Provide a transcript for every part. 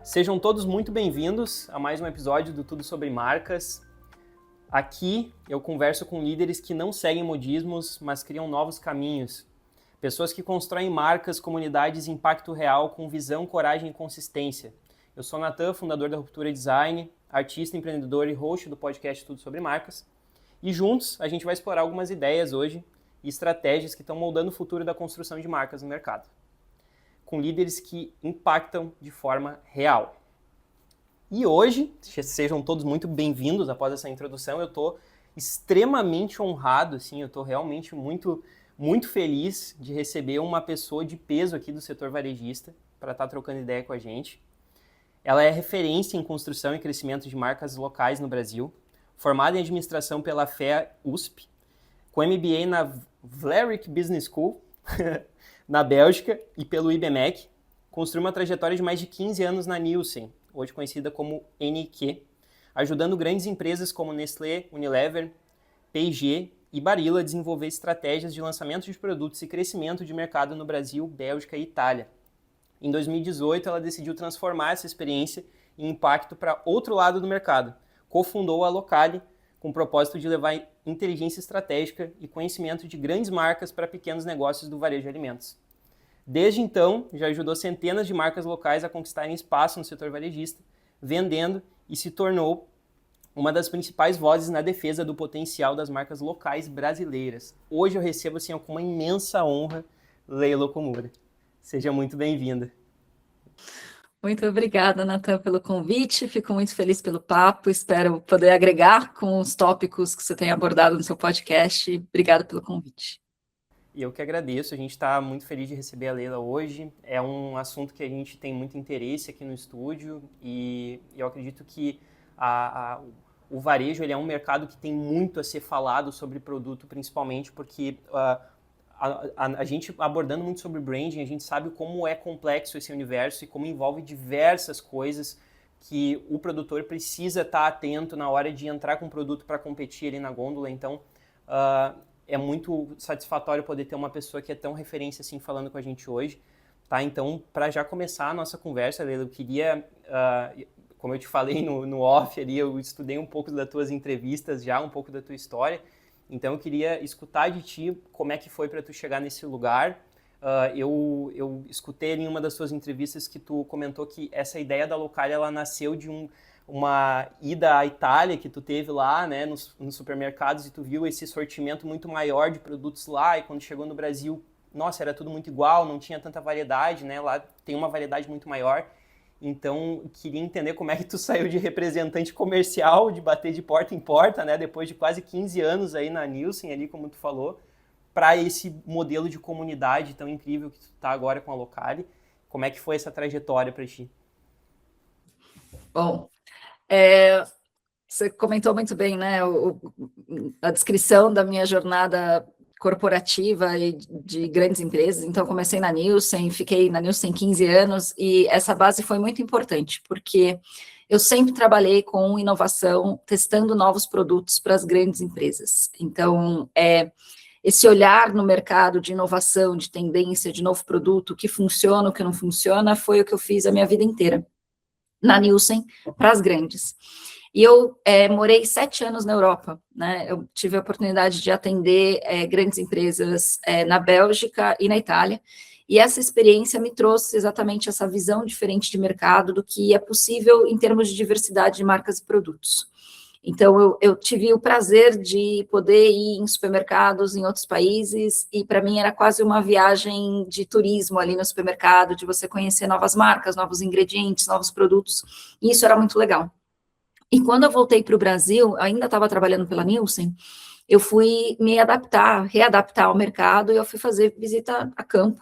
Sejam todos muito bem-vindos a mais um episódio do Tudo Sobre Marcas. Aqui eu converso com líderes que não seguem modismos, mas criam novos caminhos. Pessoas que constroem marcas, comunidades e impacto real com visão, coragem e consistência. Eu sou Natan, fundador da Ruptura Design, artista, empreendedor e host do podcast Tudo Sobre Marcas. E juntos a gente vai explorar algumas ideias hoje e estratégias que estão moldando o futuro da construção de marcas no mercado, com líderes que impactam de forma real. E hoje, sejam todos muito bem-vindos após essa introdução, eu estou extremamente honrado, assim, eu estou realmente muito feliz de receber uma pessoa de peso aqui do setor varejista para estar trocando ideia com a gente. Ela é referência em construção e crescimento de marcas locais no Brasil, formada em administração pela FEA USP, com MBA na Vlerick Business School, na Bélgica, e pelo IBMEC, construiu uma trajetória de mais de 15 anos na Nielsen, hoje conhecida como NQ, ajudando grandes empresas como Nestlé, Unilever, P&G e Barilla a desenvolver estratégias de lançamento de produtos e crescimento de mercado no Brasil, Bélgica e Itália. Em 2018, ela decidiu transformar essa experiência em impacto para outro lado do mercado. Cofundou a Locali, com o propósito de levar inteligência estratégica e conhecimento de grandes marcas para pequenos negócios do varejo de alimentos. Desde então, já ajudou centenas de marcas locais a conquistarem espaço no setor varejista, vendendo e se tornou uma das principais vozes na defesa do potencial das marcas locais brasileiras. Hoje eu recebo assim, com uma imensa honra Leila Okumura. Seja muito bem-vinda. Muito obrigada, Natan, pelo convite. Fico muito feliz pelo papo. Espero poder agregar com os tópicos que você tem abordado no seu podcast. Obrigada pelo convite. E eu que agradeço. A gente está muito feliz de receber a Leila hoje. É um assunto que a gente tem muito interesse aqui no estúdio e eu acredito que o varejo ele é um mercado que tem muito a ser falado sobre produto, principalmente porque a gente abordando muito sobre branding, a gente sabe como é complexo esse universo e como envolve diversas coisas que o produtor precisa estar atento na hora de entrar com o produto para competir ali na gôndola. Então, é muito satisfatório poder ter uma pessoa que é tão referência assim falando com a gente hoje. Tá? Então, para já começar a nossa conversa, Leila, eu queria, como eu te falei no off ali, eu estudei um pouco das tuas entrevistas já, um pouco da tua história. Então, eu queria escutar de ti como é que foi para tu chegar nesse lugar. Eu escutei em uma das tuas entrevistas que tu comentou que essa ideia da Locali, ela nasceu de uma ida à Itália que tu teve lá, né, nos supermercados, e tu viu esse sortimento muito maior de produtos lá, e quando chegou no Brasil, nossa, era tudo muito igual, não tinha tanta variedade, né, lá tem uma variedade muito maior. Então, queria entender como é que tu saiu de representante comercial, de bater de porta em porta, né, depois de quase 15 anos aí na Nielsen, ali como tu falou, para esse modelo de comunidade tão incrível que tu tá agora com a Locali. Como é que foi essa trajetória para ti? Bom, você comentou muito bem, né, a descrição da minha jornada corporativa e de grandes empresas. Então, comecei na Nielsen, fiquei na Nielsen 15 anos, e essa base foi muito importante, porque eu sempre trabalhei com inovação, testando novos produtos para as grandes empresas. Então, esse olhar no mercado de inovação, de tendência, de novo produto, o que funciona, o que não funciona, foi o que eu fiz a minha vida inteira na Nielsen para as grandes. E eu morei 7 anos na Europa, né? Eu tive a oportunidade de atender grandes empresas na Bélgica e na Itália, e essa experiência me trouxe exatamente essa visão diferente de mercado do que é possível em termos de diversidade de marcas e produtos. Então, eu tive o prazer de poder ir em supermercados em outros países, e para mim era quase uma viagem de turismo ali no supermercado, de você conhecer novas marcas, novos ingredientes, novos produtos, e isso era muito legal. E quando eu voltei para o Brasil, ainda estava trabalhando pela Nielsen, eu fui me readaptar ao mercado, e eu fui fazer visita a campo.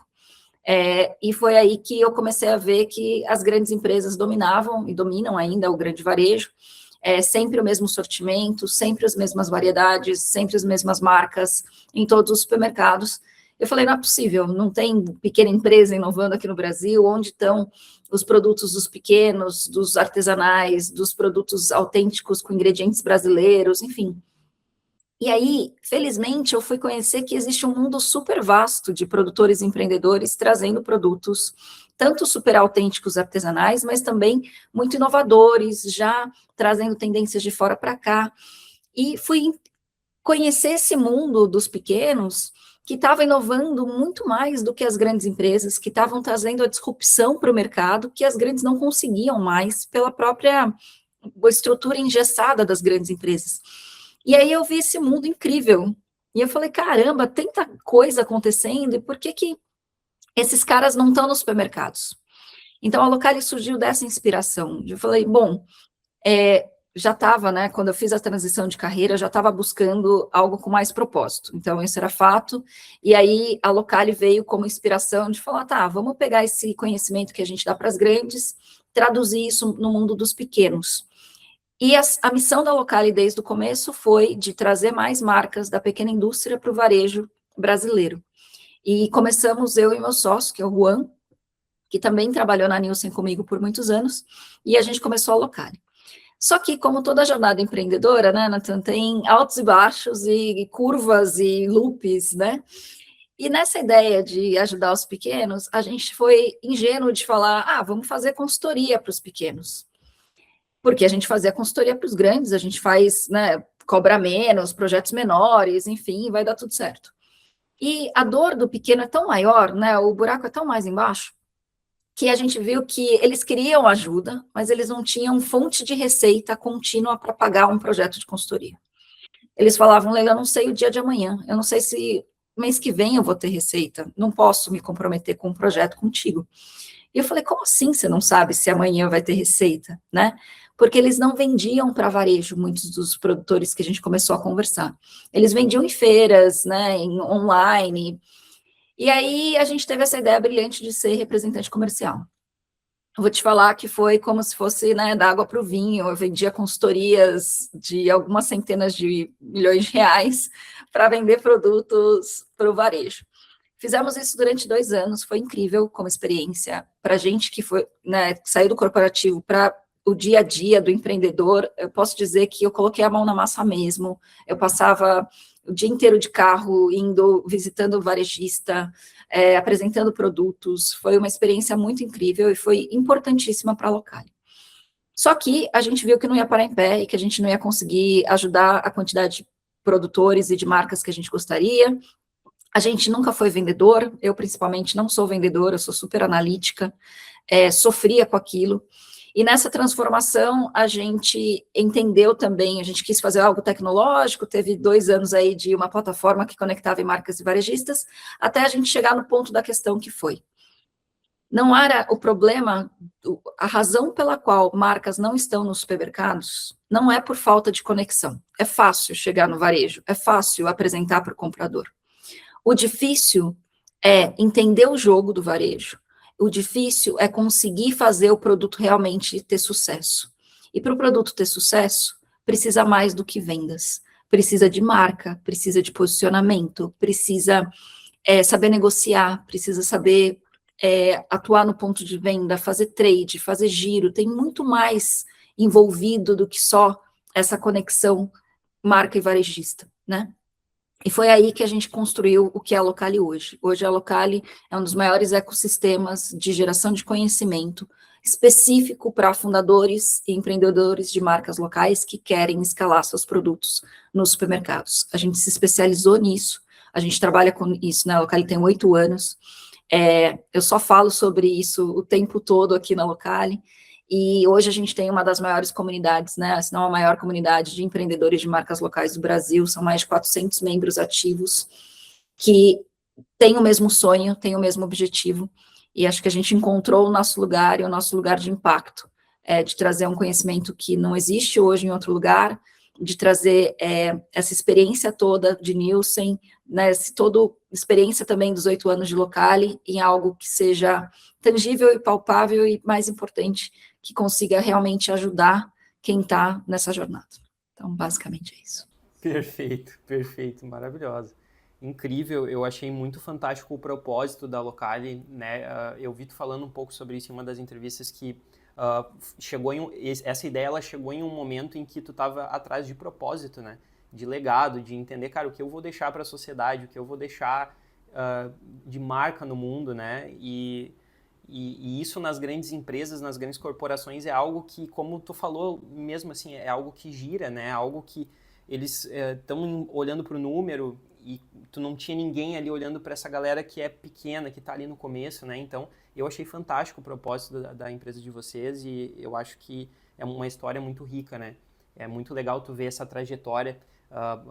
E foi aí que eu comecei a ver que as grandes empresas dominavam e dominam ainda o grande varejo, sempre o mesmo sortimento, sempre as mesmas variedades, sempre as mesmas marcas em todos os supermercados. Eu falei, não é possível, não tem pequena empresa inovando aqui no Brasil, onde estão os produtos dos pequenos, dos artesanais, dos produtos autênticos com ingredientes brasileiros, enfim. E aí, felizmente, eu fui conhecer que existe um mundo super vasto de produtores e empreendedores trazendo produtos tanto super autênticos artesanais, mas também muito inovadores, já trazendo tendências de fora para cá. E fui conhecer esse mundo dos pequenos que estava inovando muito mais do que as grandes empresas, que estavam trazendo a disrupção para o mercado, que as grandes não conseguiam mais pela própria estrutura engessada das grandes empresas. E aí eu vi esse mundo incrível. E eu falei, caramba, tanta coisa acontecendo, e por que que esses caras não estão nos supermercados? Então a Locali surgiu dessa inspiração. Eu falei, bom, já estava, né, quando eu fiz a transição de carreira, já estava buscando algo com mais propósito. Então, isso era fato. E aí, a Locali veio como inspiração de falar, tá, vamos pegar esse conhecimento que a gente dá para as grandes, traduzir isso no mundo dos pequenos. E a missão da Locali, desde o começo, foi de trazer mais marcas da pequena indústria para o varejo brasileiro. E começamos eu e meu sócio, que é o Juan, que também trabalhou na Nielsen comigo por muitos anos, e a gente começou a Locali. Só que, como toda jornada empreendedora, né, Nathan, tem altos e baixos, e curvas e loops, né? E nessa ideia de ajudar os pequenos, a gente foi ingênuo de falar, vamos fazer consultoria para os pequenos. Porque a gente fazia consultoria para os grandes, a gente faz, né, cobra menos, projetos menores, enfim, vai dar tudo certo. E a dor do pequeno é tão maior, né, o buraco é tão mais embaixo, que a gente viu que eles queriam ajuda, mas eles não tinham fonte de receita contínua para pagar um projeto de consultoria. Eles falavam, Leila, eu não sei o dia de amanhã, eu não sei se mês que vem eu vou ter receita, não posso me comprometer com um projeto contigo. E eu falei, como assim você não sabe se amanhã vai ter receita, né? Porque eles não vendiam para varejo, muitos dos produtores que a gente começou a conversar. Eles vendiam em feiras, né, online. E aí a gente teve essa ideia brilhante de ser representante comercial. Eu vou te falar que foi como se fosse, né, da água para o vinho. Eu vendia consultorias de algumas centenas de milhões de reais para vender produtos para o varejo. Fizemos isso durante 2 anos, foi incrível como experiência. Para a gente que foi, né, saiu do corporativo para o dia a dia do empreendedor, eu posso dizer que eu coloquei a mão na massa mesmo. Eu passava o dia inteiro de carro, indo, visitando o varejista, apresentando produtos. Foi uma experiência muito incrível e foi importantíssima para a Locali. Só que a gente viu que não ia parar em pé e que a gente não ia conseguir ajudar a quantidade de produtores e de marcas que a gente gostaria. A gente nunca foi vendedor, eu principalmente não sou vendedora, eu sou super analítica, sofria com aquilo. E nessa transformação, a gente entendeu também, a gente quis fazer algo tecnológico, teve 2 anos aí de uma plataforma que conectava marcas e varejistas, até a gente chegar no ponto da questão que foi. Não era o problema, a razão pela qual marcas não estão nos supermercados, não é por falta de conexão. É fácil chegar no varejo, é fácil apresentar para o comprador. O difícil é entender o jogo do varejo. O difícil é conseguir fazer o produto realmente ter sucesso. E para o produto ter sucesso, precisa mais do que vendas. Precisa de marca, precisa de posicionamento, precisa saber negociar, precisa saber atuar no ponto de venda, fazer trade, fazer giro. Tem muito mais envolvido do que só essa conexão marca e varejista, né? E foi aí que a gente construiu o que é a Locali hoje. Hoje a Locali é um dos maiores ecossistemas de geração de conhecimento específico para fundadores e empreendedores de marcas locais que querem escalar seus produtos nos supermercados. A gente se especializou nisso, a gente trabalha com isso, né? A Locali tem 8 anos. Eu só falo sobre isso o tempo todo aqui na Locali. E hoje a gente tem uma das maiores comunidades, né, se não a maior comunidade de empreendedores de marcas locais do Brasil, são mais de 400 membros ativos que têm o mesmo sonho, têm o mesmo objetivo, e acho que a gente encontrou o nosso lugar e o nosso lugar de impacto, de trazer um conhecimento que não existe hoje em outro lugar, de trazer essa experiência toda de Nielsen, né, toda experiência também dos 8 anos de Locali, em algo que seja tangível e palpável e, mais importante, que consiga realmente ajudar quem está nessa jornada. Então, basicamente é isso. Perfeito, perfeito, maravilhosa. Incrível, eu achei muito fantástico o propósito da Locali, né? Eu vi tu falando um pouco sobre isso em uma das entrevistas que essa ideia ela chegou em um momento em que tu estava atrás de propósito, né? De legado, de entender, cara, o que eu vou deixar para a sociedade, o que eu vou deixar de marca no mundo, né? E e isso nas grandes empresas, nas grandes corporações é algo que, como tu falou mesmo assim, é algo que gira, né? É algo que eles estão olhando para o número e tu não tinha ninguém ali olhando para essa galera que é pequena, que está ali no começo, né? Então, eu achei fantástico o propósito da empresa de vocês e eu acho que é uma história muito rica, né? É muito legal tu ver essa trajetória.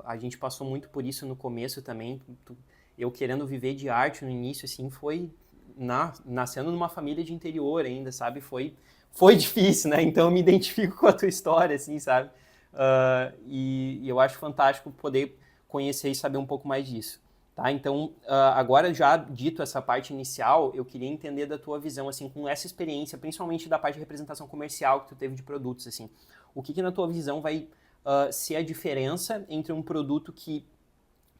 A gente passou muito por isso no começo também. Eu querendo viver de arte no início, assim, foi nascendo numa família de interior ainda, sabe? Foi difícil, né? Então eu me identifico com a tua história, assim, sabe? E eu acho fantástico poder conhecer e saber um pouco mais disso. Tá? Então, agora já dito essa parte inicial, eu queria entender da tua visão, assim, com essa experiência, principalmente da parte de representação comercial que tu teve de produtos, assim. O que na tua visão vai ser a diferença entre um produto que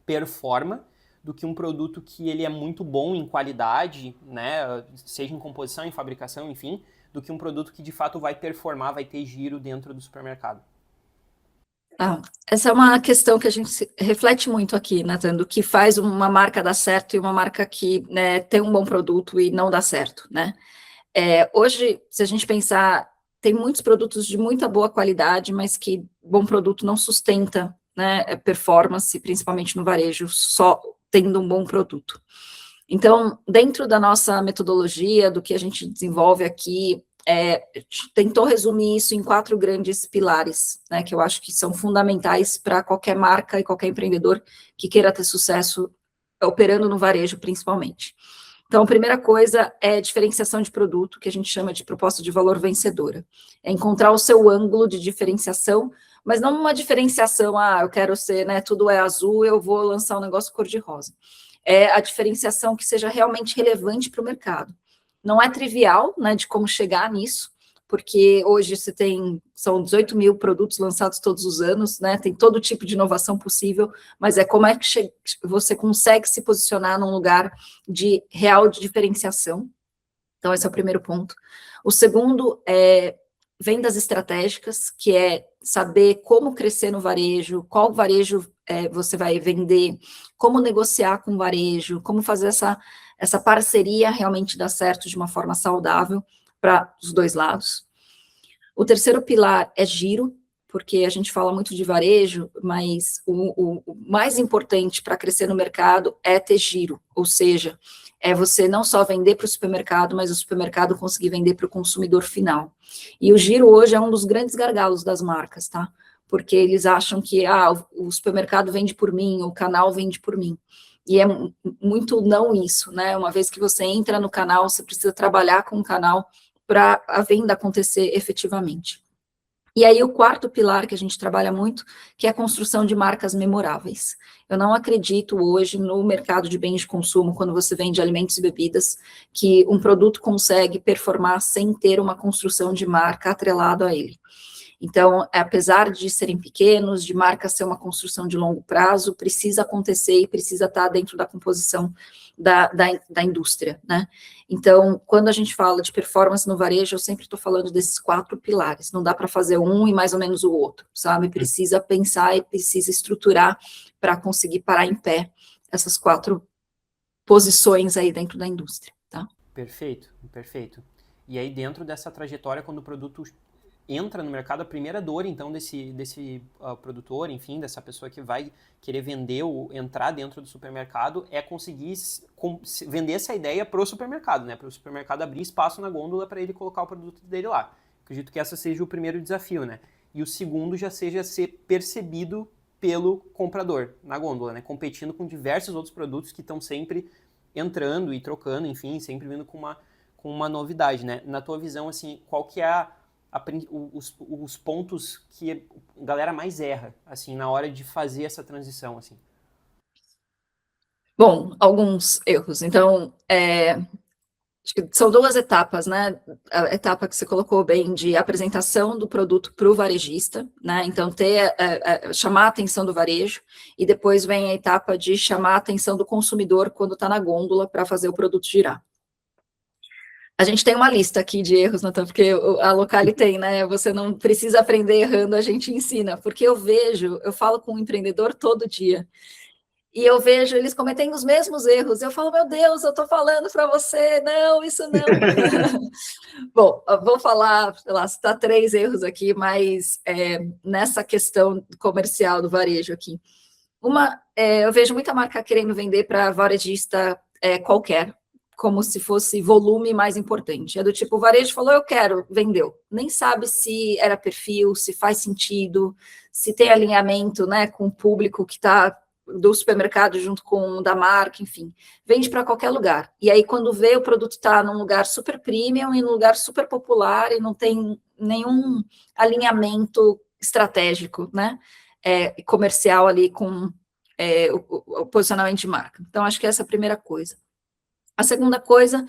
performa do que um produto que ele é muito bom em qualidade, né, seja em composição, em fabricação, enfim, do que um produto que de fato vai performar, vai ter giro dentro do supermercado? Essa é uma questão que a gente reflete muito aqui, Nathan, do que faz uma marca dar certo e uma marca que, né, tem um bom produto e não dá certo, né? Hoje, se a gente pensar, tem muitos produtos de muita boa qualidade, mas que bom produto não sustenta, né, performance, principalmente no varejo, só tendo um bom produto. Então, dentro da nossa metodologia, do que a gente desenvolve aqui, tentou resumir isso em 4 grandes pilares, né, que eu acho que são fundamentais para qualquer marca e qualquer empreendedor que queira ter sucesso operando no varejo, principalmente. Então, a primeira coisa é diferenciação de produto, que a gente chama de proposta de valor vencedora. É encontrar o seu ângulo de diferenciação, mas não uma diferenciação, eu quero ser, né, tudo é azul, eu vou lançar um negócio cor-de-rosa. É a diferenciação que seja realmente relevante para o mercado. Não é trivial, né, de como chegar nisso, porque hoje são 18 mil produtos lançados todos os anos, né, tem todo tipo de inovação possível, mas como é que você consegue se posicionar num lugar real de diferenciação. Então, esse é o primeiro ponto. O segundo é vendas estratégicas, que é saber como crescer no varejo, qual varejo você vai vender, como negociar com o varejo, como fazer essa parceria realmente dar certo de uma forma saudável para os dois lados. O terceiro pilar é giro, porque a gente fala muito de varejo, mas o mais importante para crescer no mercado é ter giro, ou seja, é você não só vender para o supermercado, mas o supermercado conseguir vender para o consumidor final. E o giro hoje é um dos grandes gargalos das marcas, tá? Porque eles acham que o supermercado vende por mim, o canal vende por mim. E é muito não isso, né? Uma vez que você entra no canal, você precisa trabalhar com o canal para a venda acontecer efetivamente. E aí o quarto pilar que a gente trabalha muito, que é a construção de marcas memoráveis. Eu não acredito hoje no mercado de bens de consumo, quando você vende alimentos e bebidas, que um produto consegue performar sem ter uma construção de marca atrelado a ele. Então, apesar de serem pequenos, de marca ser uma construção de longo prazo, precisa acontecer e precisa estar dentro da composição da indústria, né? Então, quando a gente fala de performance no varejo, eu sempre estou falando desses 4 pilares. Não dá para fazer um e mais ou menos o outro, sabe? Precisa pensar e precisa estruturar para conseguir parar em pé essas 4 posições aí dentro da indústria, tá? Perfeito, perfeito. E aí, dentro dessa trajetória, quando o produto entra no mercado, a primeira dor, então, desse produtor, enfim, dessa pessoa que vai querer vender ou entrar dentro do supermercado, é conseguir vender essa ideia para o supermercado, né? Para o supermercado abrir espaço na gôndola para ele colocar o produto dele lá. Acredito que esse seja o primeiro desafio, né? E o segundo já seja ser percebido pelo comprador na gôndola, né? Competindo com diversos outros produtos que estão sempre entrando e trocando, enfim, sempre vindo com uma novidade, né? Na tua visão, assim, qual que é os pontos que a galera mais erra, assim, na hora de fazer essa transição, assim? Bom, alguns erros. Então, acho que são 2 etapas, né? A etapa que você colocou bem de apresentação do produto para o varejista, né? Então, chamar a atenção do varejo, e depois vem a etapa de chamar a atenção do consumidor quando está na gôndola para fazer o produto girar. A gente tem uma lista aqui de erros, Natan, porque a Locali tem, né? Você não precisa aprender errando, a gente ensina. Porque eu falo com um empreendedor todo dia. e eu vejo eles cometendo os mesmos erros. Eu falo, meu Deus, eu estou falando para você, não, isso não. Bom, eu vou falar, sei lá, citar 3 erros aqui, mas nessa questão comercial do varejo aqui. Eu vejo muita marca querendo vender para varejista qualquer, como se fosse volume mais importante. É do tipo, o varejo falou, eu quero, vendeu. Nem sabe se era perfil, se faz sentido, se tem alinhamento, né, com o público que está do supermercado junto com o da marca, enfim. Vende para qualquer lugar. E aí, quando vê, o produto está num lugar super premium e num lugar super popular e não tem nenhum alinhamento estratégico, né, comercial ali com o posicionamento de marca. Então, acho que essa é a primeira coisa. A segunda coisa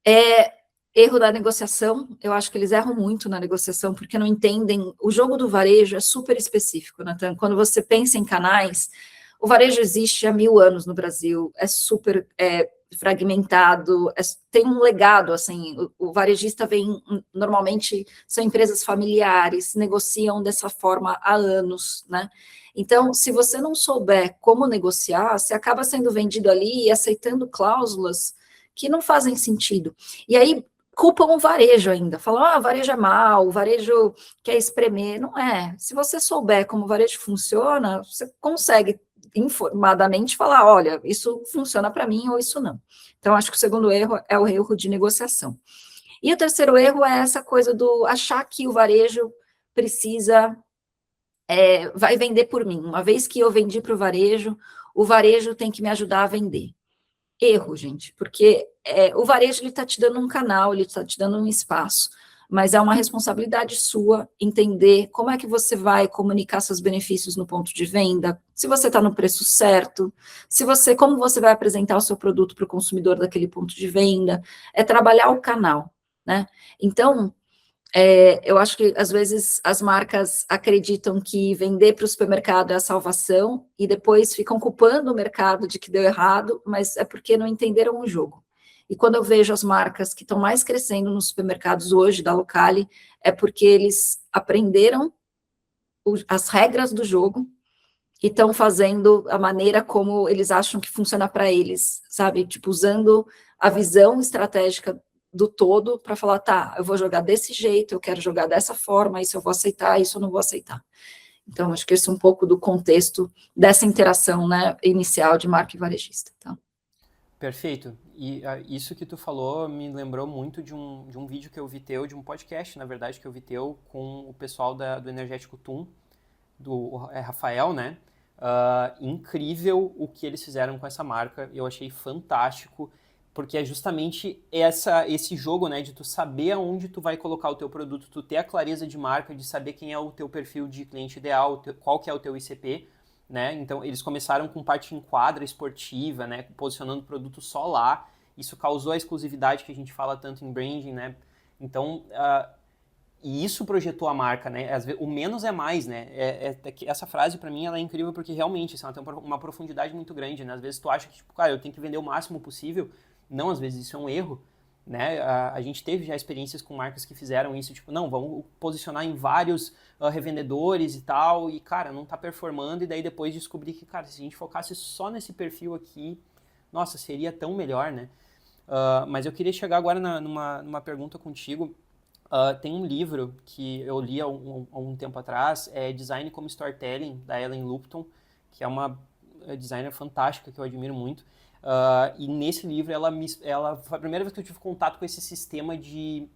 é erro da negociação. Eu acho que eles erram muito na negociação, porque não entendem. O jogo do varejo é super específico, Nathan. Quando você pensa em canais, o varejo existe há 1000 anos no Brasil, é super fragmentado, tem um legado, assim, o varejista vem, normalmente, são empresas familiares, negociam dessa forma há anos, né? Então, se você não souber como negociar, você acaba sendo vendido ali e aceitando cláusulas que não fazem sentido. E aí, culpam o varejo ainda, falam, o varejo é mau, o varejo quer espremer. Não é. Se você souber como o varejo funciona, você consegue informadamente falar, olha, isso funciona para mim ou isso não. Então, acho que o segundo erro é o erro de negociação. E o terceiro erro é essa coisa do achar que o varejo precisa, vai vender por mim. Uma vez que eu vendi para o varejo tem que me ajudar a vender. Erro, gente, porque o varejo ele está te dando um canal, ele está te dando um espaço, mas é uma responsabilidade sua entender como é que você vai comunicar seus benefícios no ponto de venda, se você está no preço certo, como você vai apresentar o seu produto para o consumidor daquele ponto de venda, é trabalhar o canal, né? Então, eu acho que, às vezes, as marcas acreditam que vender para o supermercado é a salvação e depois ficam culpando o mercado de que deu errado, mas é porque não entenderam o jogo. E quando eu vejo as marcas que estão mais crescendo nos supermercados hoje, da Locale, é porque eles aprenderam as regras do jogo e estão fazendo a maneira como eles acham que funciona para eles, sabe? Tipo, usando a visão estratégica do todo para falar, tá, eu vou jogar desse jeito, eu quero jogar dessa forma, isso eu vou aceitar, isso eu não vou aceitar. Então, acho que esse é um pouco do contexto dessa interação, né, inicial de marca e varejista. Tá? Perfeito. E isso que tu falou me lembrou muito de um vídeo que eu vi teu, de um podcast, na verdade, que eu vi teu com o pessoal do Energético Tum, do Rafael, né? Incrível o que eles fizeram com essa marca, eu achei fantástico, porque é justamente esse jogo, né, de tu saber aonde tu vai colocar o teu produto, tu ter a clareza de marca, de saber quem é o teu perfil de cliente ideal, qual que é o teu ICP, né? Então eles começaram com parte em quadra esportiva, né, posicionando o produto só lá. Isso causou a exclusividade que a gente fala tanto em branding, né? Então, e isso projetou a marca, né? Às vezes, o menos é mais, né? Essa frase, para mim, ela é incrível porque realmente assim, ela tem uma profundidade muito grande, né? Às vezes tu acha que, tipo, cara, eu tenho que vender o máximo possível. Não, às vezes isso é um erro, né? A gente teve já experiências com marcas que fizeram isso, tipo, não, vamos posicionar em vários revendedores e tal, e, cara, não tá performando, e daí depois descobrir que, cara, se a gente focasse só nesse perfil aqui, nossa, seria tão melhor, né? Mas eu queria chegar agora numa pergunta contigo. Tem um livro que eu li há um tempo atrás, é Design como Storytelling, da Ellen Lupton, que é uma designer fantástica que eu admiro muito. E nesse livro ela foi a primeira vez que eu tive contato com esse sistema de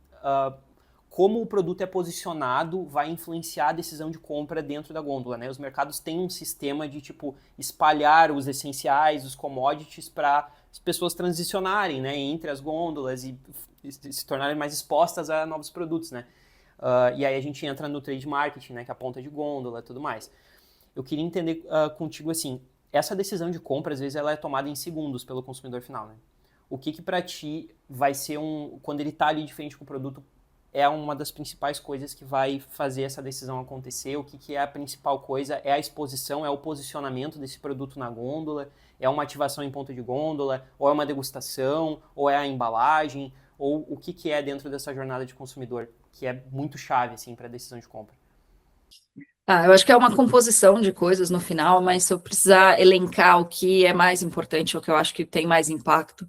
como o produto é posicionado vai influenciar a decisão de compra dentro da gôndola, né? Os mercados têm um sistema de tipo espalhar os essenciais, os commodities para as pessoas transicionarem, né, entre as gôndolas e se tornarem mais expostas a novos produtos, né? E aí a gente entra no trade marketing, né, que é a ponta de gôndola e tudo mais. Eu queria entender contigo assim, essa decisão de compra às vezes ela é tomada em segundos pelo consumidor final, né? O que para ti vai ser quando ele está ali de frente com o produto, é uma das principais coisas que vai fazer essa decisão acontecer? O que é a principal coisa? É a exposição, é o posicionamento desse produto na gôndola? É uma ativação em ponto de gôndola? Ou é uma degustação? Ou é a embalagem? Ou o que é dentro dessa jornada de consumidor, que é muito chave assim, para a decisão de compra? Eu acho que é uma composição de coisas no final, mas se eu precisar elencar o que é mais importante, o que eu acho que tem mais impacto,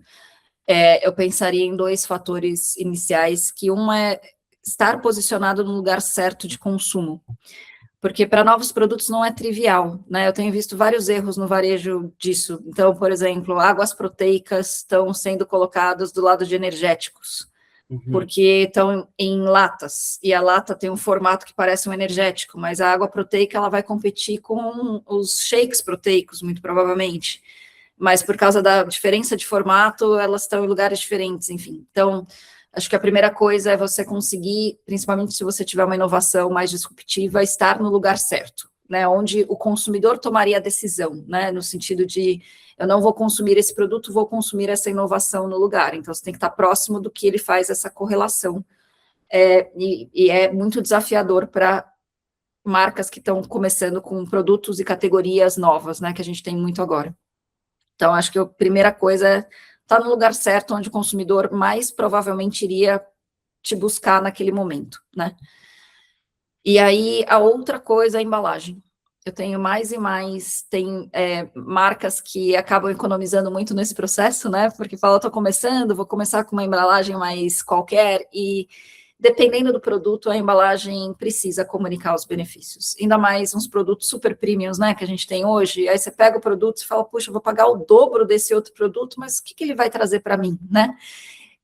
eu pensaria em dois fatores iniciais, que um é estar posicionado no lugar certo de consumo. Porque para novos produtos não é trivial, né? Eu tenho visto vários erros no varejo disso. Então, por exemplo, águas proteicas estão sendo colocadas do lado de energéticos, Uhum. porque estão em latas, e a lata tem um formato que parece um energético, mas a água proteica ela vai competir com os shakes proteicos, muito provavelmente. Mas por causa da diferença de formato, elas estão em lugares diferentes, enfim. Então, acho que a primeira coisa é você conseguir, principalmente se você tiver uma inovação mais disruptiva, estar no lugar certo, né? Onde o consumidor tomaria a decisão, né? No sentido de eu não vou consumir esse produto, vou consumir essa inovação no lugar. Então, você tem que estar próximo do que ele faz essa correlação. E é muito desafiador para marcas que estão começando com produtos e categorias novas, né? Que a gente tem muito agora. Então, acho que a primeira coisa é estar no lugar certo, onde o consumidor mais provavelmente iria te buscar naquele momento, né? E aí, a outra coisa é a embalagem. Eu tenho mais e mais, tem marcas que acabam economizando muito nesse processo, né? Porque fala, estou começando, vou começar com uma embalagem mais qualquer, e dependendo do produto, a embalagem precisa comunicar os benefícios. Ainda mais uns produtos super premiums, né, que a gente tem hoje. Aí você pega o produto e fala, puxa, eu vou pagar o dobro desse outro produto, mas o que ele vai trazer para mim, né?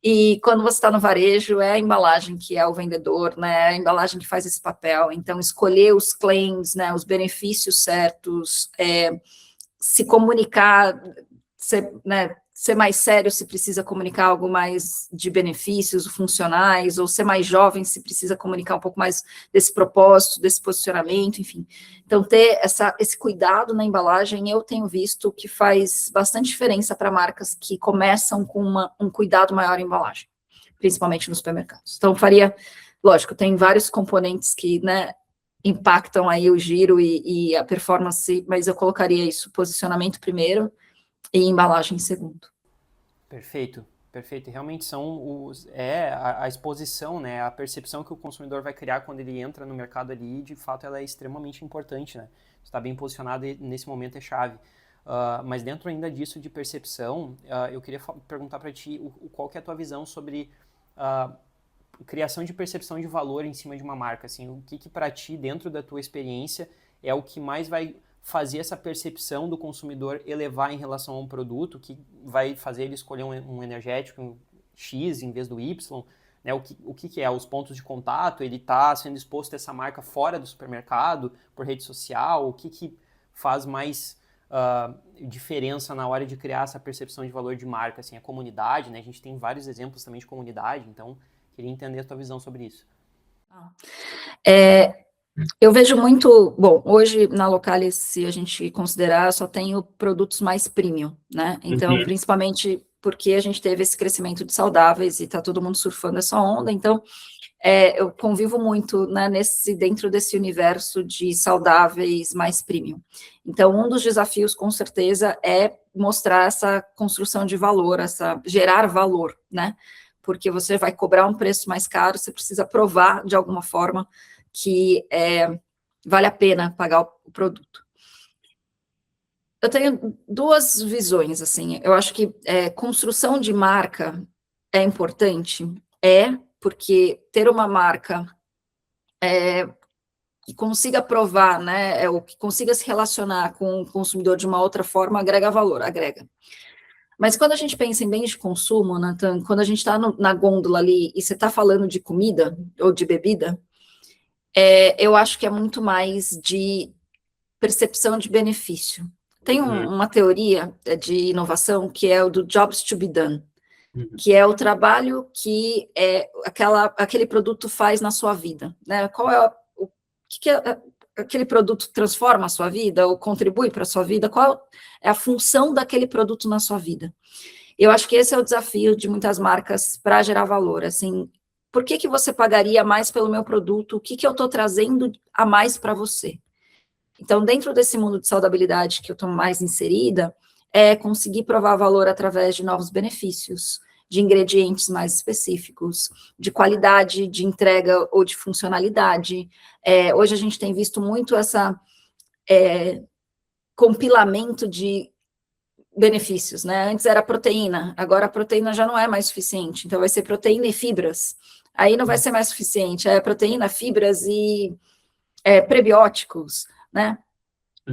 E quando você está no varejo, é a embalagem que é o vendedor, né? É a embalagem que faz esse papel. Então, escolher os claims, né? Os benefícios certos, se comunicar, ser mais sério se precisa comunicar algo mais de benefícios funcionais, ou ser mais jovem se precisa comunicar um pouco mais desse propósito, desse posicionamento, enfim. Então, ter esse cuidado na embalagem, eu tenho visto que faz bastante diferença para marcas que começam com um cuidado maior em embalagem, principalmente nos supermercados. Então, lógico, tem vários componentes que, né, impactam aí o giro e a performance, mas eu colocaria isso, posicionamento primeiro e embalagem em segundo. Perfeito, perfeito. Realmente a exposição, né? A percepção que o consumidor vai criar quando ele entra no mercado ali, de fato, ela é extremamente importante, né? Estar bem posicionado nesse momento é chave. Mas dentro ainda disso de percepção, eu queria perguntar para ti qual que é a tua visão sobre criação de percepção de valor em cima de uma marca, assim, o que para ti, dentro da tua experiência, é o que mais vai fazer essa percepção do consumidor elevar em relação a um produto, que vai fazer ele escolher um energético X em vez do Y, né? O que é? Os pontos de contato, ele está sendo exposto a essa marca fora do supermercado, por rede social, o que faz mais diferença na hora de criar essa percepção de valor de marca, assim, a comunidade, né? A gente tem vários exemplos também de comunidade, então queria entender a tua visão sobre isso. Eu vejo muito, bom, hoje na Localis, se a gente considerar, só tenho produtos mais premium, né? Então, principalmente porque a gente teve esse crescimento de saudáveis e tá todo mundo surfando essa onda, então eu convivo muito, né, dentro desse universo de saudáveis mais premium. Então, um dos desafios, com certeza, é mostrar essa construção de valor, gerar valor, né? Porque você vai cobrar um preço mais caro, você precisa provar, de alguma forma, que vale a pena pagar o produto. Eu tenho duas visões, assim, eu acho que construção de marca é importante, porque ter uma marca que consiga provar, né, ou que consiga se relacionar com o consumidor de uma outra forma, agrega valor, agrega. Mas quando a gente pensa em bens de consumo, Nathan, quando a gente está na gôndola ali e você está falando de comida ou de bebida, eu acho que é muito mais de percepção de benefício. Tem uma teoria de inovação que é o do jobs to be done, que é o trabalho que aquele produto faz na sua vida, né? Qual é o que aquele produto transforma a sua vida ou contribui para a sua vida? Qual é a função daquele produto na sua vida? Eu acho que esse é o desafio de muitas marcas para gerar valor, assim, por que você pagaria mais pelo meu produto? O que eu estou trazendo a mais para você? Então, dentro desse mundo de saudabilidade que eu estou mais inserida, é conseguir provar valor através de novos benefícios, de ingredientes mais específicos, de qualidade, de entrega ou de funcionalidade. Hoje a gente tem visto muito essa compilamento de benefícios, né? Antes era proteína, agora a proteína já não é mais suficiente, então vai ser proteína e fibras. Aí não vai ser mais suficiente, é proteína, fibras e prebióticos, né?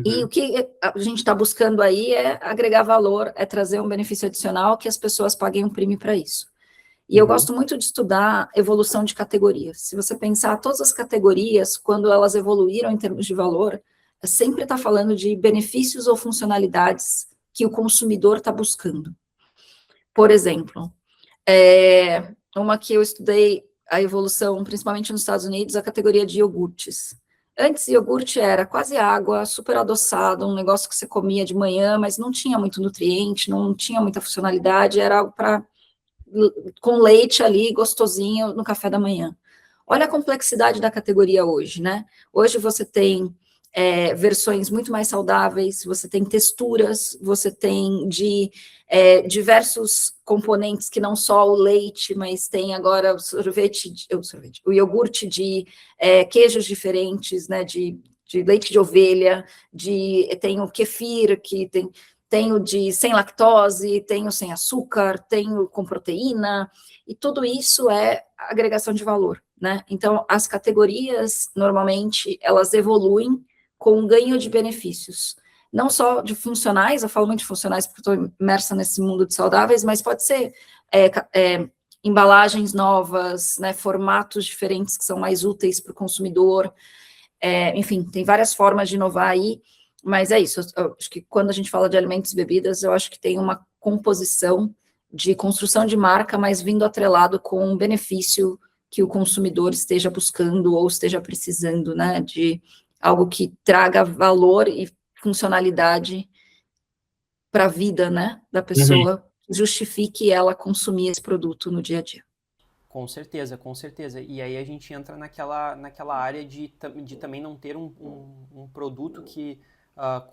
E o que a gente está buscando aí é agregar valor, é trazer um benefício adicional que as pessoas paguem um prêmio para isso. E eu gosto muito de estudar evolução de categorias. Se você pensar todas as categorias, quando elas evoluíram em termos de valor, sempre está falando de benefícios ou funcionalidades que o consumidor está buscando. Por exemplo, uma que eu estudei a evolução, principalmente nos Estados Unidos, a categoria de iogurtes. Antes, iogurte era quase água, super adoçado, um negócio que você comia de manhã, mas não tinha muito nutriente, não tinha muita funcionalidade, era algo com leite ali, gostosinho, no café da manhã. Olha a complexidade da categoria hoje, né? Hoje você tem versões muito mais saudáveis, você tem texturas, você tem diversos componentes que não só o leite, mas tem agora o iogurte de queijos diferentes, né, de leite de ovelha, tem o kefir, que tem o de sem lactose, tem o sem açúcar, tem o com proteína, e tudo isso é agregação de valor, né? Então, as categorias, normalmente, elas evoluem com ganho de benefícios. Não só de funcionais, eu falo muito de funcionais porque estou imersa nesse mundo de saudáveis, mas pode ser embalagens novas, né, formatos diferentes que são mais úteis para o consumidor. Enfim, tem várias formas de inovar aí, mas é isso. Eu acho que quando a gente fala de alimentos e bebidas, eu acho que tem uma composição de construção de marca, mas vindo atrelado com um benefício que o consumidor esteja buscando ou esteja precisando, né, de algo que traga valor e funcionalidade para a vida, né, da pessoa, justifique ela consumir esse produto no dia a dia. Com certeza, com certeza. E aí a gente entra naquela área de também não ter um produto que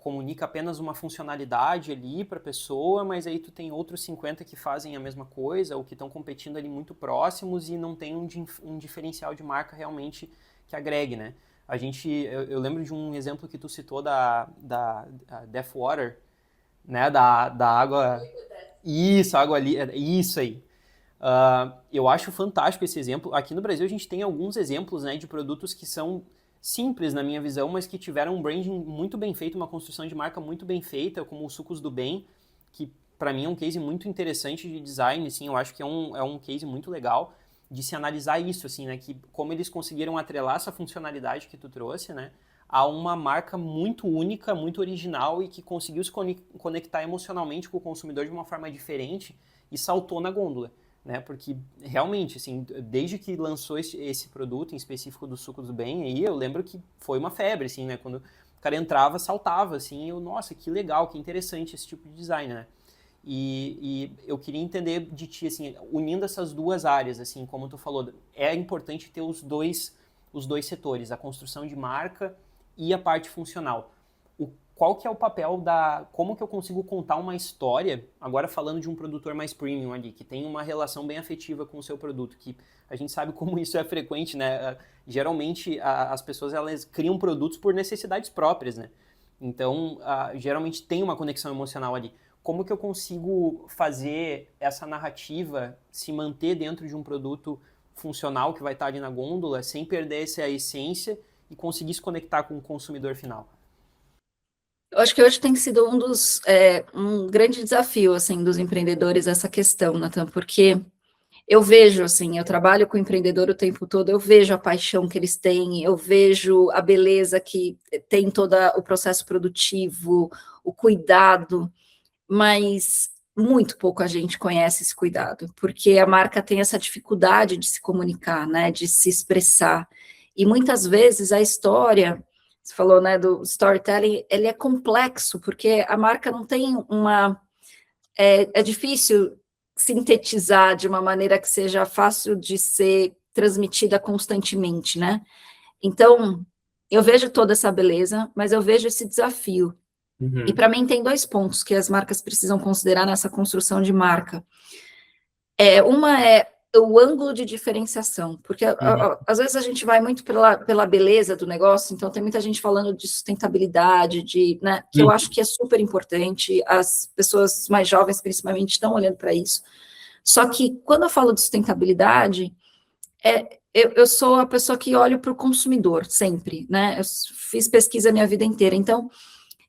comunica apenas uma funcionalidade ali para a pessoa, mas aí tu tem outros 50 que fazem a mesma coisa ou que estão competindo ali muito próximos e não tem um diferencial de marca realmente que agregue, né? Eu lembro de um exemplo que tu citou da Death Water, né? Da água... Isso, água ali, isso aí. Eu acho fantástico esse exemplo. Aqui no Brasil a gente tem alguns exemplos, né, de produtos que são simples na minha visão, mas que tiveram um branding muito bem feito, uma construção de marca muito bem feita, como os Sucos do Bem, que para mim é um case muito interessante de design, assim, eu acho que é um case muito legal de se analisar isso, assim, né, que como eles conseguiram atrelar essa funcionalidade que tu trouxe, né, a uma marca muito única, muito original e que conseguiu se conectar emocionalmente com o consumidor de uma forma diferente e saltou na gôndola. Né, porque realmente, assim, desde que lançou esse produto em específico do Suco do Bem, aí eu lembro que foi uma febre, assim, né, quando o cara entrava, saltava, assim, nossa, que legal, que interessante esse tipo de design, né, e eu queria entender de ti, assim, unindo essas duas áreas, assim, como tu falou, é importante ter os dois setores, a construção de marca e a parte funcional. Qual que é o papel como que eu consigo contar uma história, agora falando de um produtor mais premium ali, que tem uma relação bem afetiva com o seu produto, que a gente sabe como isso é frequente, né? Geralmente as pessoas elas criam produtos por necessidades próprias, né? Então, geralmente tem uma conexão emocional ali. Como que eu consigo fazer essa narrativa se manter dentro de um produto funcional que vai estar ali na gôndola, sem perder essa essência e conseguir se conectar com o consumidor final? Eu acho que hoje tem sido um grande desafio, assim, dos empreendedores essa questão, Nathan, porque eu vejo, assim, eu trabalho com empreendedor o tempo todo, eu vejo a paixão que eles têm, eu vejo a beleza que tem todo o processo produtivo, o cuidado, mas muito pouco a gente conhece esse cuidado, porque a marca tem essa dificuldade de se comunicar, né, de se expressar, e muitas vezes a história... Você falou, né, do storytelling, ele é complexo, porque a marca não tem é difícil sintetizar de uma maneira que seja fácil de ser transmitida constantemente, né? Então, eu vejo toda essa beleza, mas eu vejo esse desafio. E para mim tem 2 pontos que as marcas precisam considerar nessa construção de marca. Uma é o ângulo de diferenciação, porque às vezes a gente vai muito pela beleza do negócio, então tem muita gente falando de sustentabilidade, né, que eu acho que é super importante, as pessoas mais jovens principalmente estão olhando para isso, só que quando eu falo de sustentabilidade, eu sou a pessoa que olho para o consumidor sempre, né, eu fiz pesquisa a minha vida inteira, então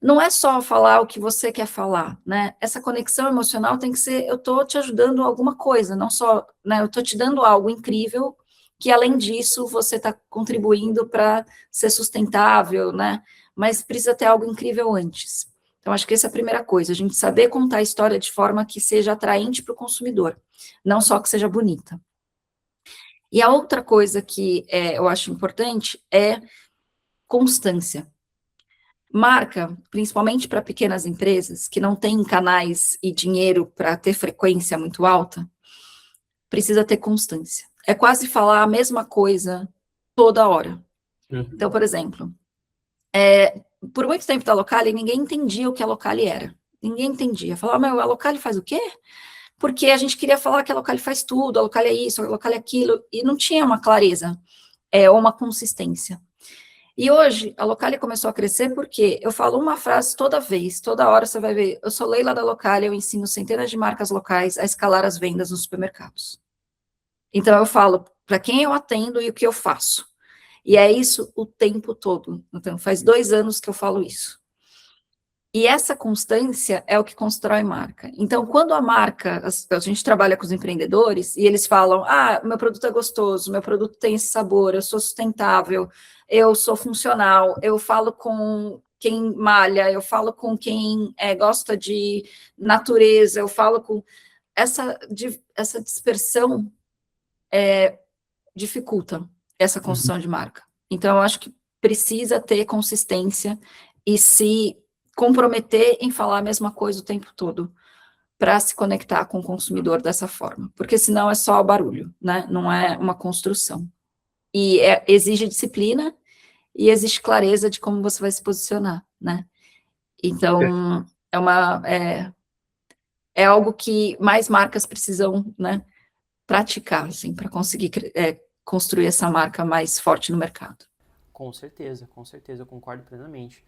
não é só falar o que você quer falar, né? Essa conexão emocional tem que ser, eu estou te ajudando a alguma coisa, não só, né? Eu estou te dando algo incrível, que além disso você está contribuindo para ser sustentável, né? Mas precisa ter algo incrível antes. Então, acho que essa é a primeira coisa, a gente saber contar a história de forma que seja atraente para o consumidor, não só que seja bonita. E a outra coisa que eu acho importante é constância. Marca, principalmente para pequenas empresas, que não têm canais e dinheiro para ter frequência muito alta, precisa ter constância. É quase falar a mesma coisa toda hora. Então, por exemplo, por muito tempo da Locali, ninguém entendia o que a Locali era. Ninguém entendia. Falava, meu, a Locali faz o quê? Porque a gente queria falar que a Locali faz tudo, a Locali é isso, a Locali é aquilo, e não tinha uma clareza, ou uma consistência. E hoje, a Localia começou a crescer porque eu falo uma frase toda vez, toda hora você vai ver, eu sou Leila da Localia, eu ensino centenas de marcas locais a escalar as vendas nos supermercados. Então, eu falo para quem eu atendo e o que eu faço. E é isso o tempo todo. Então, faz 2 anos que eu falo isso. E essa constância é o que constrói marca. Então, quando a marca, a gente trabalha com os empreendedores, e eles falam, meu produto é gostoso, meu produto tem esse sabor, eu sou sustentável, eu sou funcional, eu falo com quem malha, eu falo com quem gosta de natureza, eu falo com... Essa dispersão dificulta essa construção de marca. Então, eu acho que precisa ter consistência e se comprometer em falar a mesma coisa o tempo todo, para se conectar com o consumidor dessa forma, porque senão é só barulho, né? Não é uma construção. E exige disciplina e exige clareza de como você vai se posicionar, né? Então, é algo que mais marcas precisam, né, praticar, assim, para conseguir construir essa marca mais forte no mercado. Com certeza, eu concordo plenamente.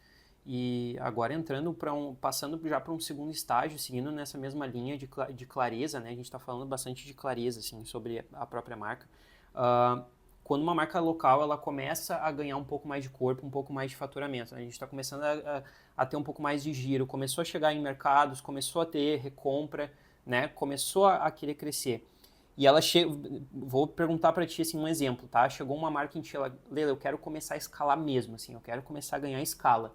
E agora entrando passando já para um segundo estágio, seguindo nessa mesma linha de clareza, né? A gente está falando bastante de clareza, assim, sobre a própria marca. Quando uma marca local, ela começa a ganhar um pouco mais de corpo, um pouco mais de faturamento, né? A gente está começando a ter um pouco mais de giro, começou a chegar em mercados, começou a ter recompra, né? Começou a querer crescer. E ela vou perguntar para ti assim, um exemplo, tá? Chegou uma marca em ti, Leila, eu quero começar a escalar mesmo, assim, eu quero começar a ganhar escala.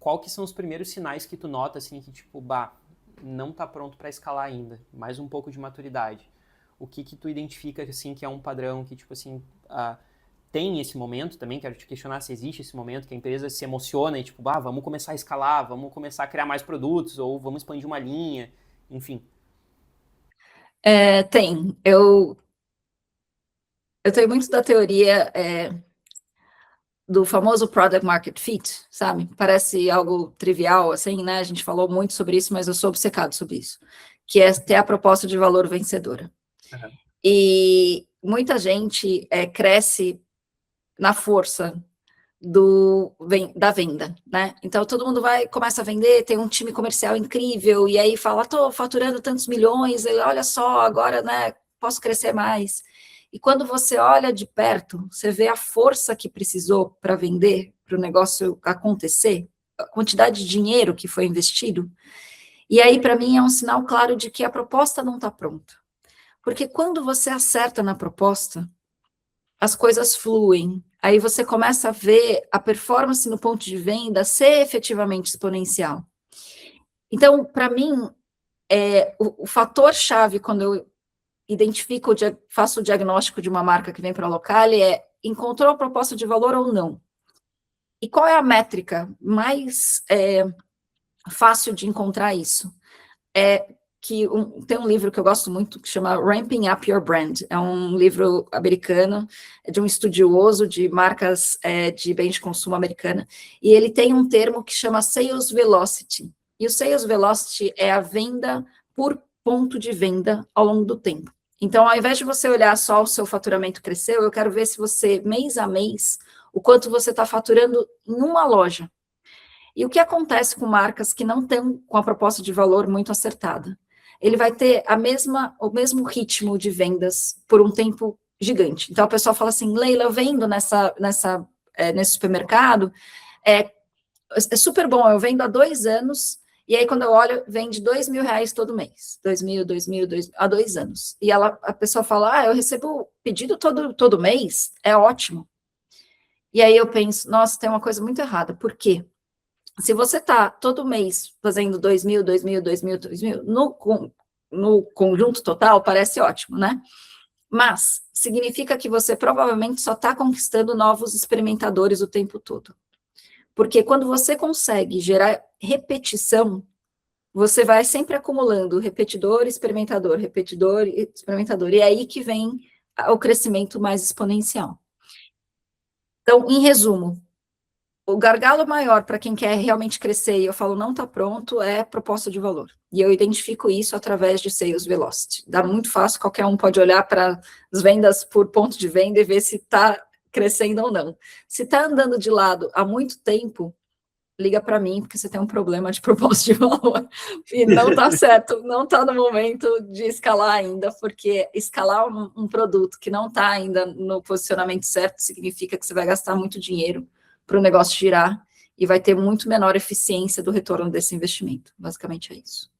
Qual que são os primeiros sinais que tu nota, assim, que tipo, não tá pronto para escalar ainda, mais um pouco de maturidade? O que tu identifica, assim, que é um padrão que, tipo assim, tem esse momento também, quero te questionar se existe esse momento que a empresa se emociona e tipo, vamos começar a escalar, vamos começar a criar mais produtos, ou vamos expandir uma linha, enfim. Tem. Eu tenho muito da teoria do famoso product market fit, sabe? Parece algo trivial, assim, né? A gente falou muito sobre isso, mas eu sou obcecado sobre isso, que é ter a proposta de valor vencedora. Uhum. E muita gente cresce na força da venda, né? Então, todo mundo começa a vender, tem um time comercial incrível, e aí fala, tô faturando tantos milhões, e olha só, agora, né, posso crescer mais. E quando você olha de perto, você vê a força que precisou para vender, para o negócio acontecer, a quantidade de dinheiro que foi investido, e aí, para mim, é um sinal claro de que a proposta não está pronta. Porque quando você acerta na proposta, as coisas fluem, aí você começa a ver a performance no ponto de venda ser efetivamente exponencial. Então, para mim, o fator-chave quando eu identifico, faço o diagnóstico de uma marca que vem para a Locali encontrou a proposta de valor ou não? E qual é a métrica mais fácil de encontrar isso? Tem um livro que eu gosto muito que chama Ramping Up Your Brand, é um livro americano, de um estudioso de marcas de bens de consumo americana, e ele tem um termo que chama Sales Velocity, e o Sales Velocity é a venda por ponto de venda ao longo do tempo. Então, ao invés de você olhar só o seu faturamento cresceu, eu quero ver se você, mês a mês, o quanto você está faturando em uma loja. E o que acontece com marcas que não têm com a proposta de valor muito acertada? Ele vai ter o mesmo ritmo de vendas por um tempo gigante. Então, a pessoa fala assim, Leila, eu vendo nesse supermercado, é super bom, eu vendo há 2 anos, e aí quando eu olho, vende R$ 2.000 todo mês. 2.000, 2.000, há 2 anos. E a pessoa fala, eu recebo pedido todo mês, é ótimo. E aí eu penso, nossa, tem uma coisa muito errada. Por quê? Se você está todo mês fazendo 2.000, 2.000, 2.000, 2.000, no conjunto total, parece ótimo, né? Mas significa que você provavelmente só está conquistando novos experimentadores o tempo todo. Porque quando você consegue gerar repetição, você vai sempre acumulando repetidor, experimentador, repetidor, experimentador. E é aí que vem o crescimento mais exponencial. Então, em resumo, o gargalo maior para quem quer realmente crescer, e eu falo não está pronto, é proposta de valor. E eu identifico isso através de Sales Velocity. Dá muito fácil, qualquer um pode olhar para as vendas por ponto de venda e ver se está crescendo ou não. Se está andando de lado há muito tempo, liga para mim, porque você tem um problema de proposta de valor. E não está certo, não está no momento de escalar ainda, porque escalar um produto que não está ainda no posicionamento certo significa que você vai gastar muito dinheiro para o negócio girar e vai ter muito menor eficiência do retorno desse investimento. Basicamente é isso.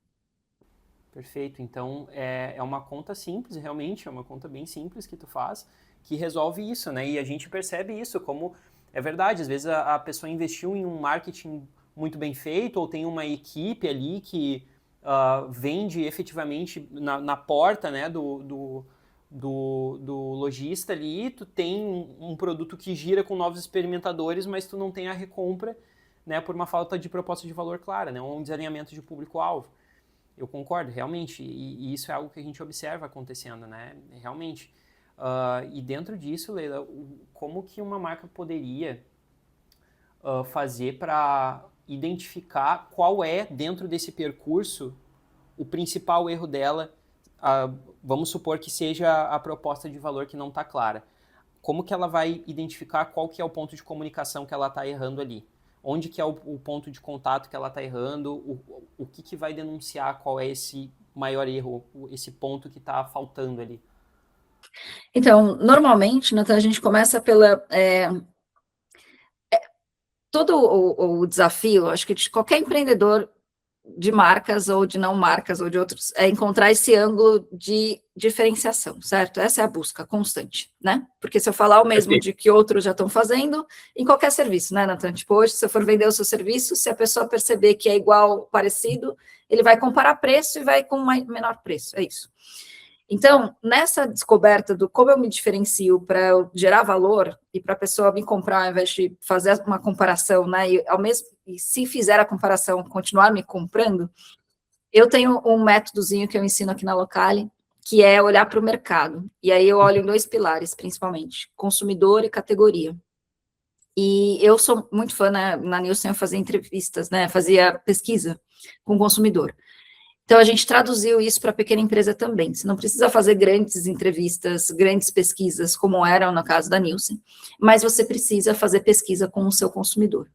Perfeito. Então, é uma conta simples, realmente, é uma conta bem simples que tu faz, que resolve isso, né? E a gente percebe isso, como é verdade, às vezes a pessoa investiu em um marketing muito bem feito, ou tem uma equipe ali que vende efetivamente na porta, né, do lojista ali, tu tem um produto que gira com novos experimentadores, mas tu não tem a recompra, né, por uma falta de proposta de valor clara, né, um desalinhamento de público-alvo. Eu concordo, realmente, e isso é algo que a gente observa acontecendo, né, realmente. E dentro disso, Leila, como que uma marca poderia fazer para identificar qual é, dentro desse percurso, o principal erro dela? Vamos supor que seja a proposta de valor que não está clara. Como que ela vai identificar qual que é o ponto de comunicação que ela está errando ali? Onde que é o ponto de contato que ela está errando? O que vai denunciar qual é esse maior erro, esse ponto que está faltando ali? Então, normalmente, Nathan, a gente começa pela... todo o desafio, acho que de qualquer empreendedor de marcas ou de não marcas ou de outros, é encontrar esse ângulo de diferenciação, certo? Essa é a busca constante, né? Porque se eu falar o mesmo de que outros já estão fazendo, em qualquer serviço, né, Nathan? Tipo, hoje, se eu for vender o seu serviço, se a pessoa perceber que é igual, parecido, ele vai comparar preço e vai com um menor preço, é isso. Então, nessa descoberta do como eu me diferencio para eu gerar valor e para a pessoa me comprar, ao invés de fazer uma comparação, né, e se fizer a comparação, continuar me comprando, eu tenho um métodozinho que eu ensino aqui na Locale, que é olhar para o mercado. E aí eu olho em 2 pilares, principalmente, consumidor e categoria. E eu sou muito fã, né, na Nielsen eu fazia entrevistas, né, fazia pesquisa com o consumidor. Então, a gente traduziu isso para a pequena empresa também. Você não precisa fazer grandes entrevistas, grandes pesquisas, como eram no caso da Nielsen, mas você precisa fazer pesquisa com o seu consumidor.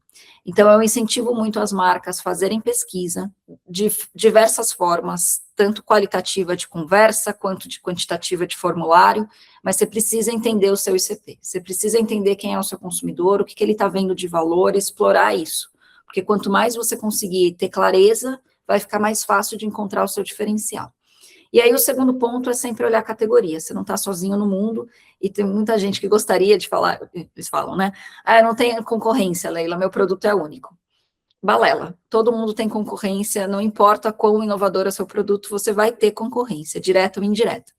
Então, eu incentivo muito as marcas a fazerem pesquisa de diversas formas, tanto qualitativa de conversa, quanto de quantitativa de formulário, mas você precisa entender o seu ICP, você precisa entender quem é o seu consumidor, o que ele está vendo de valor, explorar isso. Porque quanto mais você conseguir ter clareza, vai ficar mais fácil de encontrar o seu diferencial. E aí o segundo ponto é sempre olhar a categoria, você não está sozinho no mundo, e tem muita gente que gostaria de falar, eles falam, né, eu não tenho concorrência, Leila, meu produto é único. Balela, todo mundo tem concorrência, não importa quão inovador é o seu produto, você vai ter concorrência, direta ou indireta.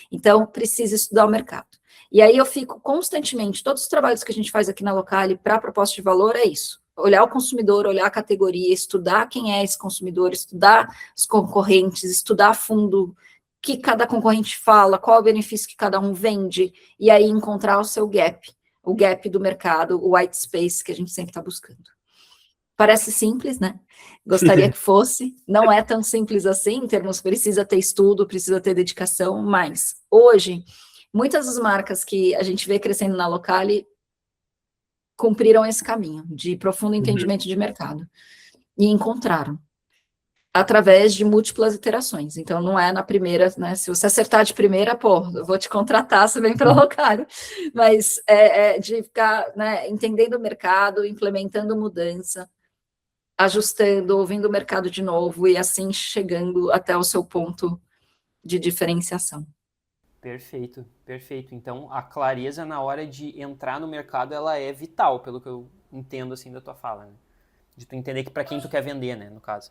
Então, precisa estudar o mercado. E aí eu fico constantemente, todos os trabalhos que a gente faz aqui na Locale para a proposta de valor é isso, olhar o consumidor, olhar a categoria, estudar quem é esse consumidor, estudar os concorrentes, estudar a fundo o que cada concorrente fala, qual é o benefício que cada um vende, e aí encontrar o seu gap, o gap do mercado, o white space que a gente sempre está buscando. Parece simples, né? Gostaria que fosse. Não é tão simples assim, em termos, precisa ter estudo, precisa ter dedicação, mas hoje, muitas das marcas que a gente vê crescendo na Locale cumpriram esse caminho de profundo entendimento de mercado e encontraram através de múltiplas iterações. Então, não é na primeira, né? Se você acertar de primeira, pô, eu vou te contratar, você vem para o Locale. Mas é de ficar, né, entendendo o mercado, implementando mudança, ajustando, ouvindo o mercado de novo e assim chegando até o seu ponto de diferenciação. Perfeito, perfeito. Então, a clareza na hora de entrar no mercado, ela é vital, pelo que eu entendo, assim, da tua fala, né? De tu entender que para quem tu quer vender, né, no caso.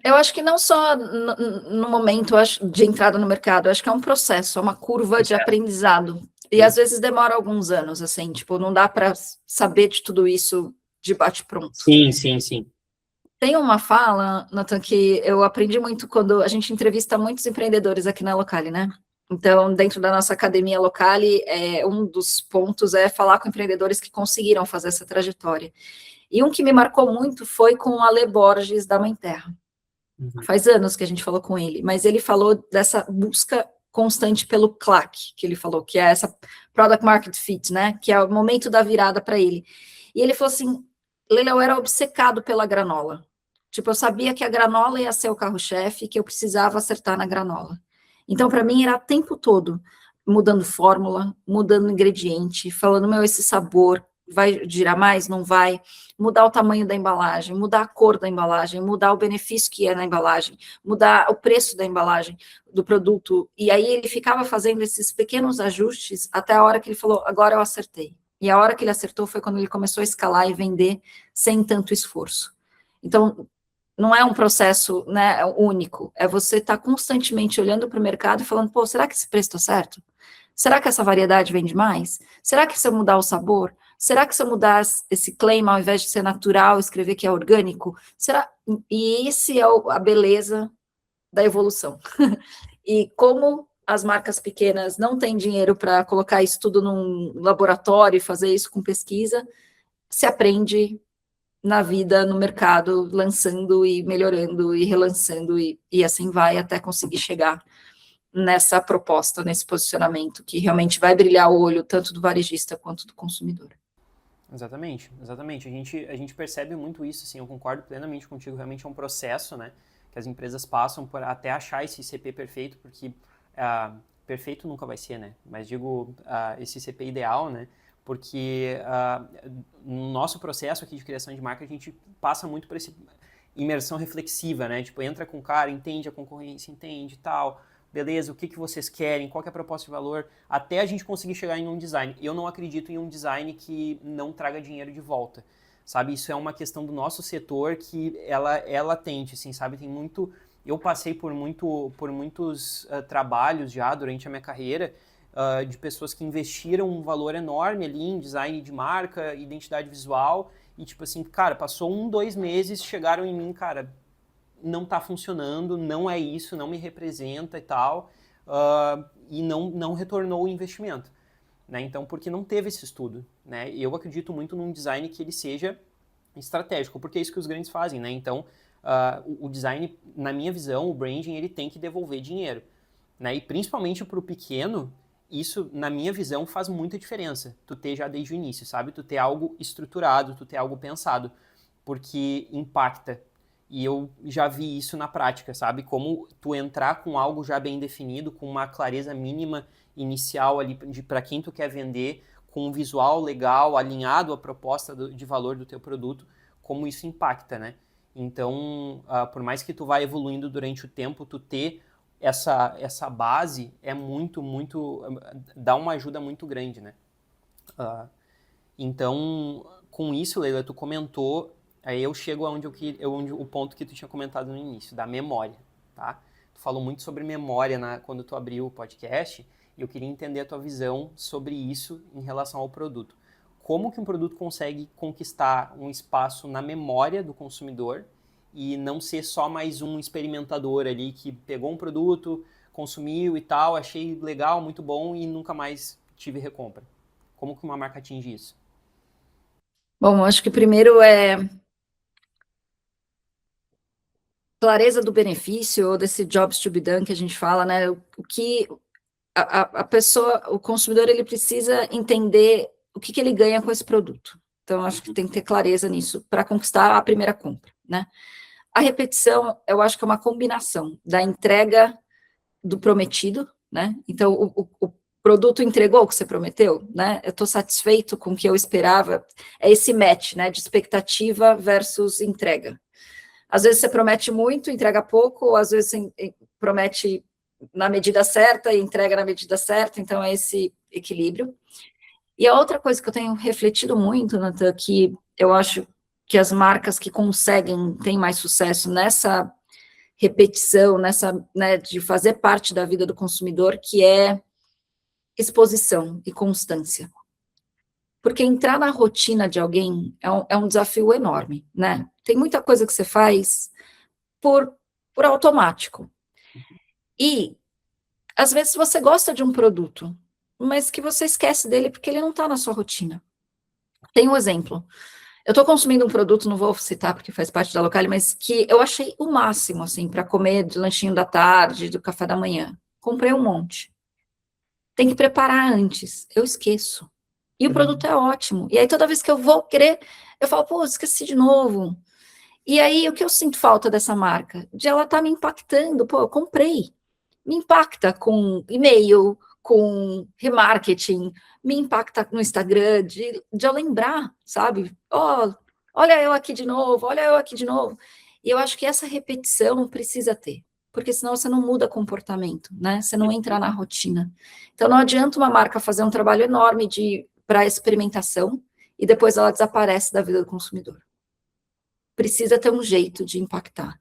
Eu acho que não só no momento de entrada no mercado, eu acho que é um processo, é uma curva de aprendizado. E às vezes demora alguns anos, assim, tipo, não dá para saber de tudo isso de bate-pronto. Sim, sim, sim. Tem uma fala, Nathan, que eu aprendi muito quando a gente entrevista muitos empreendedores aqui na Locale, né? Então, dentro da nossa academia Locale, um dos pontos é falar com empreendedores que conseguiram fazer essa trajetória. E um que me marcou muito foi com o Ale Borges, da Mãe Terra. Faz anos que a gente falou com ele, mas ele falou dessa busca constante pelo CLAC, que ele falou, que é essa Product Market Fit, né? Que é o momento da virada para ele. E ele falou assim, Leila, eu era obcecado pela granola. Tipo, eu sabia que a granola ia ser o carro-chefe, que eu precisava acertar na granola. Então, para mim, era o tempo todo mudando fórmula, mudando ingrediente, falando, meu, esse sabor vai girar mais? Não vai? Mudar o tamanho da embalagem, mudar a cor da embalagem, mudar o benefício que é na embalagem, mudar o preço da embalagem, do produto. E aí ele ficava fazendo esses pequenos ajustes até a hora que ele falou, agora eu acertei. E a hora que ele acertou foi quando ele começou a escalar e vender sem tanto esforço. Então, não é um processo, né, único, é você estar constantemente olhando para o mercado e falando, pô, será que esse preço está certo? Será que essa variedade vende mais? Será que se eu mudar o sabor? Será que se eu mudar esse claim, ao invés de ser natural, escrever que é orgânico? Será? E esse é a beleza da evolução. E como as marcas pequenas não têm dinheiro para colocar isso tudo num laboratório e fazer isso com pesquisa, se aprende na vida, no mercado, lançando e melhorando e relançando e assim vai até conseguir chegar nessa proposta, nesse posicionamento que realmente vai brilhar o olho tanto do varejista quanto do consumidor. Exatamente, exatamente. A gente percebe muito isso, assim, eu concordo plenamente contigo, realmente é um processo, né, que as empresas passam por até achar esse CP perfeito, porque perfeito nunca vai ser, né, mas digo, esse CP ideal, né, porque no nosso processo aqui de criação de marca, a gente passa muito por essa imersão reflexiva, né, tipo, entra com o cara, entende a concorrência, entende tal, beleza, o que vocês querem, qual que é a proposta de valor, até a gente conseguir chegar em um design. Eu não acredito em um design que não traga dinheiro de volta, sabe? Isso é uma questão do nosso setor que ela é latente, assim, sabe? Tem muito... Eu passei por muitos trabalhos já durante a minha carreira de pessoas que investiram um valor enorme ali em design de marca, identidade visual, e tipo assim, cara, passou 2 meses, chegaram em mim, cara, não está funcionando, não é isso, não me representa e tal, e não retornou o investimento. Né? Então, porque não teve esse estudo. Né? Eu acredito muito num design que ele seja estratégico, porque é isso que os grandes fazem. Né? Então, o design, na minha visão, o branding, ele tem que devolver dinheiro. Né? E principalmente para o pequeno, isso, na minha visão, faz muita diferença. Tu ter já desde o início, sabe? Tu ter algo estruturado, tu ter algo pensado, porque impacta. E eu já vi isso na prática, sabe? Como tu entrar com algo já bem definido, com uma clareza mínima inicial ali para quem tu quer vender, com um visual legal, alinhado à proposta de valor do teu produto, como isso impacta, né? Então, por mais que tu vá evoluindo durante o tempo, tu ter essa base é muito, dá uma ajuda muito grande, né? Então, com isso, Leila, tu comentou, aí eu chego onde o ponto que tu tinha comentado no início, da memória, tá? Tu falou muito sobre memória quando tu abriu o podcast, e eu queria entender a tua visão sobre isso em relação ao produto. Como que um produto consegue conquistar um espaço na memória do consumidor e não ser só mais um experimentador ali que pegou um produto, consumiu e tal, achei legal, muito bom e nunca mais tive recompra? Como que uma marca atinge isso? Bom, acho que primeiro é clareza do benefício, ou desse jobs to be done que a gente fala, né? O que a pessoa, o consumidor, ele precisa entender o que ele ganha com esse produto. Então, acho que tem que ter clareza nisso para conquistar a primeira compra, né? A repetição, eu acho que é uma combinação da entrega do prometido, né? Então, o produto entregou o que você prometeu, né? Eu estou satisfeito com o que eu esperava. É esse match, né? De expectativa versus entrega. Às vezes você promete muito, entrega pouco, ou às vezes você promete na medida certa e entrega na medida certa, então é esse equilíbrio. E a outra coisa que eu tenho refletido muito, Nathan, que eu acho que as marcas que conseguem, têm mais sucesso nessa repetição, nessa, né, de fazer parte da vida do consumidor, que é exposição e constância. Porque entrar na rotina de alguém é um desafio enorme, né? Tem muita coisa que você faz por, por automático. E, às vezes, você gosta de um produto, mas que você esquece dele porque ele não está na sua rotina. Tem um exemplo. Eu estou consumindo um produto, não vou citar porque faz parte da Local, mas que eu achei o máximo, assim, para comer de lanchinho da tarde, do café da manhã. Comprei um monte. Tem que preparar antes. Eu esqueço. E o produto é ótimo. E aí, toda vez que eu vou querer, eu falo, pô, esqueci de novo. E aí, o que eu sinto falta dessa marca? De ela estar me impactando. Pô, eu comprei. Me impacta com e-mail, com remarketing, me impacta no Instagram, de eu lembrar, sabe? Oh, olha eu aqui de novo, olha eu aqui de novo. E eu acho que essa repetição precisa ter, porque senão você não muda comportamento, né? Você não entra na rotina. Então não adianta uma marca fazer um trabalho enorme para experimentação e depois ela desaparece da vida do consumidor. Precisa ter um jeito de impactar,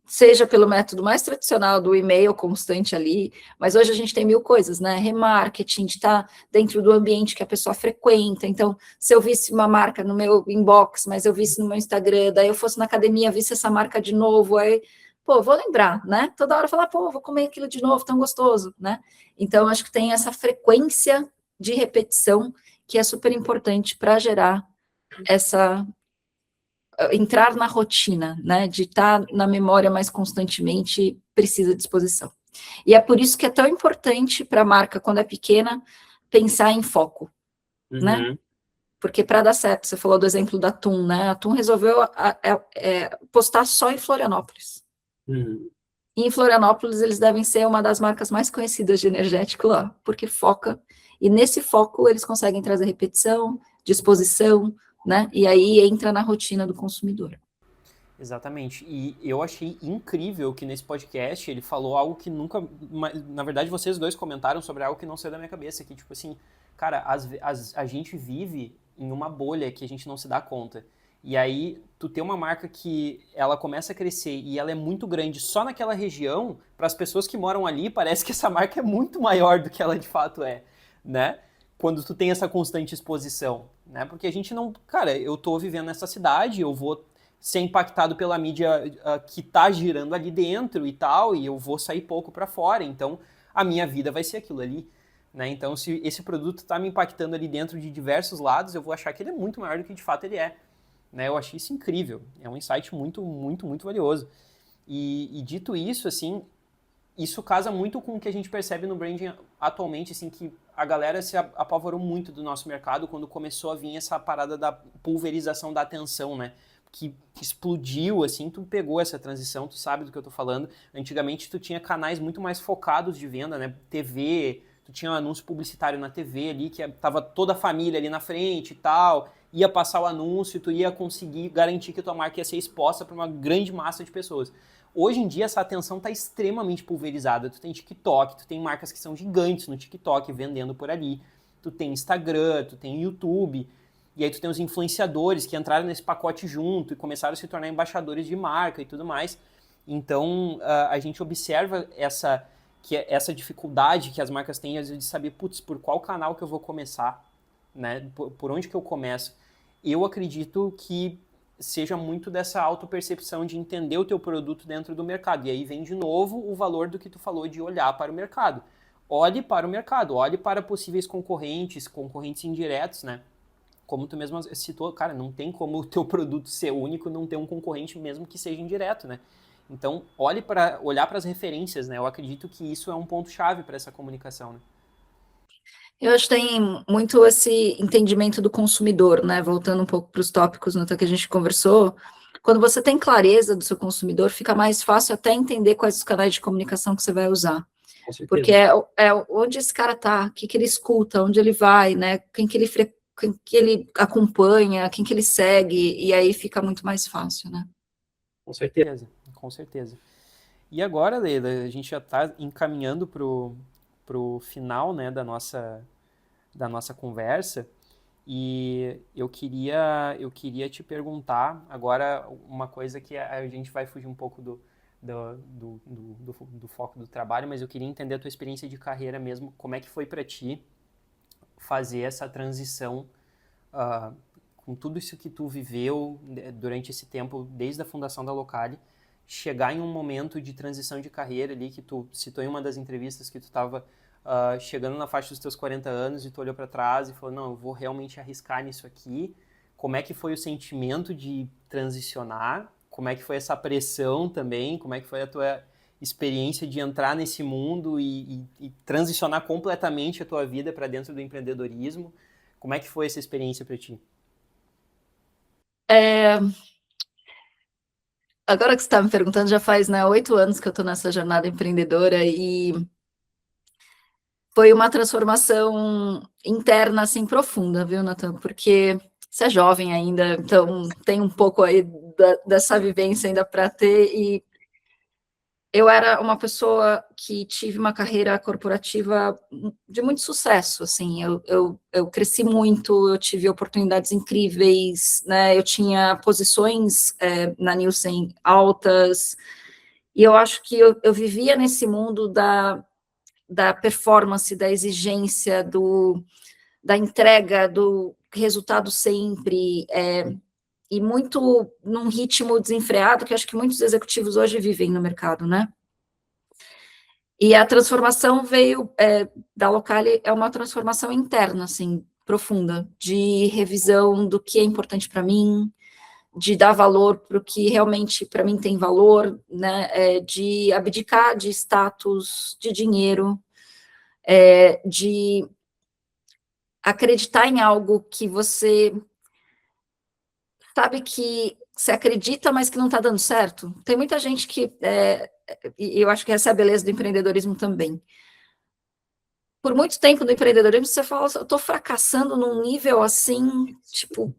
seja pelo método mais tradicional do e-mail constante ali, mas hoje a gente tem mil coisas, né? Remarketing, de estar dentro do ambiente que a pessoa frequenta. Então, se eu visse uma marca no meu inbox, mas eu visse no meu Instagram, daí eu fosse na academia, visse essa marca de novo, aí, pô, vou lembrar, né? Toda hora falar, pô, vou comer aquilo de novo, tão gostoso, né? Então, acho que tem essa frequência de repetição que é super importante para gerar essa entrar na rotina, né, de estar na memória mais constantemente, precisa de disposição. E é por isso que é tão importante para a marca, quando é pequena, pensar em foco, né? Porque para dar certo, você falou do exemplo da Atum, né? A Atum resolveu postar só em Florianópolis. E em Florianópolis, eles devem ser uma das marcas mais conhecidas de energético lá, porque foca, e nesse foco eles conseguem trazer repetição, disposição, né? E aí entra na rotina do consumidor. Exatamente. E eu achei incrível que nesse podcast ele falou algo que nunca... Na verdade, vocês dois comentaram sobre algo que não saiu da minha cabeça, que tipo assim, cara, a gente vive em uma bolha que a gente não se dá conta. E aí, tu tem uma marca que ela começa a crescer e ela é muito grande só naquela região, para as pessoas que moram ali, parece que essa marca é muito maior do que ela de fato é, né? Quando tu tem essa constante exposição, né? Porque a gente não... Cara, eu tô vivendo nessa cidade, eu vou ser impactado pela mídia que tá girando ali dentro e tal, e eu vou sair pouco para fora, então a minha vida vai ser aquilo ali, né? Então, se esse produto tá me impactando ali dentro de diversos lados, eu vou achar que ele é muito maior do que de fato ele é, né? Eu achei isso incrível, é um insight muito, muito, muito valioso. E dito isso, assim, isso casa muito com o que a gente percebe no branding atualmente, assim, que a galera se apavorou muito do nosso mercado quando começou a vir essa parada da pulverização da atenção, né? Que explodiu, assim, tu pegou essa transição, tu sabe do que eu tô falando. Antigamente tu tinha canais muito mais focados de venda, né? TV, tu tinha um anúncio publicitário na TV ali, que tava toda a família ali na frente e tal, ia passar o anúncio e tu ia conseguir garantir que a tua marca ia ser exposta para uma grande massa de pessoas. Hoje em dia essa atenção tá extremamente pulverizada. Tu tem TikTok, tu tem marcas que são gigantes no TikTok vendendo por ali. Tu tem Instagram, tu tem YouTube. E aí tu tem os influenciadores que entraram nesse pacote junto e começaram a se tornar embaixadores de marca e tudo mais. Então, a gente observa essa dificuldade que as marcas têm, às vezes, de saber, putz, por qual canal que eu vou começar, né? Por onde que eu começo. Eu acredito que seja muito dessa autopercepção de entender o teu produto dentro do mercado. E aí vem, de novo, o valor do que tu falou de olhar para o mercado. Olhe para o mercado, olhe para possíveis concorrentes indiretos, né? Como tu mesmo citou, cara, não tem como o teu produto ser único, não ter um concorrente mesmo que seja indireto, né? Então, olhar para as referências, né? Eu acredito que isso é um ponto-chave para essa comunicação, né? Eu acho que tem muito esse entendimento do consumidor, né? Voltando um pouco para os tópicos no que a gente conversou. Quando você tem clareza do seu consumidor, fica mais fácil até entender quais os canais de comunicação que você vai usar. Com certeza. Porque é onde esse cara tá, o que ele escuta, onde ele vai, né? Quem que ele acompanha, quem que ele segue, e aí fica muito mais fácil, né? Com certeza. Com certeza. E agora, Leila, a gente já está encaminhando pro final, né, da nossa conversa, e eu queria te perguntar agora uma coisa que a gente vai fugir um pouco do foco do trabalho, mas eu queria entender a tua experiência de carreira mesmo, como é que foi para ti fazer essa transição com tudo isso que tu viveu durante esse tempo, desde a fundação da Locali, chegar em um momento de transição de carreira ali, que tu citou em uma das entrevistas que tu estava chegando na faixa dos teus 40 anos e tu olhou para trás e falou, não, eu vou realmente arriscar nisso aqui. Como é que foi o sentimento de transicionar? Como é que foi essa pressão também? Como é que foi a tua experiência de entrar nesse mundo e transicionar completamente a tua vida para dentro do empreendedorismo? Como é que foi essa experiência para ti? Agora que você está me perguntando, já faz, né, 8 anos que eu estou nessa jornada empreendedora e foi uma transformação interna, assim, profunda, viu, Nathan? Porque você é jovem ainda, então tem um pouco aí dessa vivência ainda para ter, e eu era uma pessoa que tive uma carreira corporativa de muito sucesso, assim, eu cresci muito, eu tive oportunidades incríveis, né, eu tinha posições na Nielsen altas, e eu acho que eu vivia nesse mundo da performance, da exigência, da entrega, do resultado sempre, e muito num ritmo desenfreado, que acho que muitos executivos hoje vivem no mercado, né? E a transformação veio da Locali, é uma transformação interna, assim, profunda, de revisão do que é importante para mim, de dar valor para o que realmente para mim tem valor, né? De abdicar de status, de dinheiro, de acreditar em algo que você sabe que você acredita, mas que não está dando certo. Tem muita gente que, e eu acho que essa é a beleza do empreendedorismo também. Por muito tempo no empreendedorismo, você fala, eu estou fracassando num nível assim, tipo,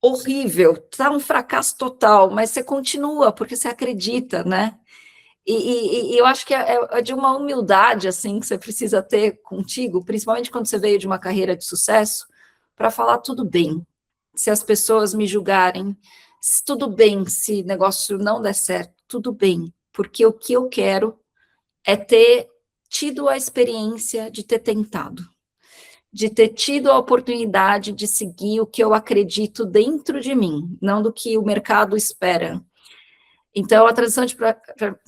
horrível, tá um fracasso total, mas você continua, porque você acredita, né? E eu acho que é de uma humildade, assim, que você precisa ter contigo, principalmente quando você veio de uma carreira de sucesso, para falar tudo bem. Se as pessoas me julgarem, tudo bem, se negócio não der certo, tudo bem, porque o que eu quero é ter tido a experiência de ter tentado, de ter tido a oportunidade de seguir o que eu acredito dentro de mim, não do que o mercado espera. Então, a transição de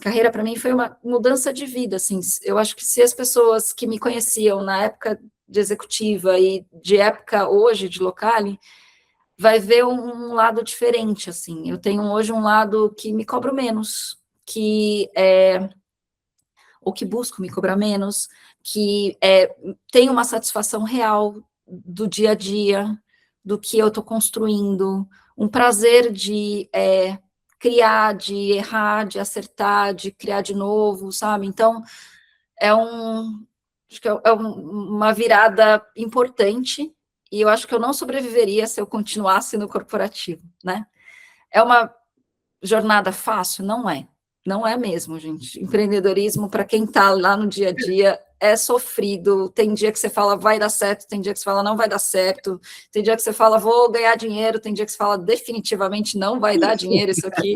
carreira, para mim, foi uma mudança de vida, assim, eu acho que se as pessoas que me conheciam na época de executiva e de época hoje de Locali, vai ver um lado diferente, assim, eu tenho hoje um lado que me cobro menos, ou que busco me cobrar menos, que tem uma satisfação real do dia a dia, do que eu estou construindo, um prazer de criar, de errar, de acertar, de criar de novo, sabe? Então, acho que uma virada importante, e eu acho que eu não sobreviveria se eu continuasse no corporativo, né? É uma jornada fácil? Não é. Não é mesmo, gente. Empreendedorismo, para quem está lá no dia a dia, é sofrido. Tem dia que você fala, vai dar certo, tem dia que você fala, não vai dar certo, tem dia que você fala, vou ganhar dinheiro, tem dia que você fala, definitivamente não vai dar dinheiro isso aqui.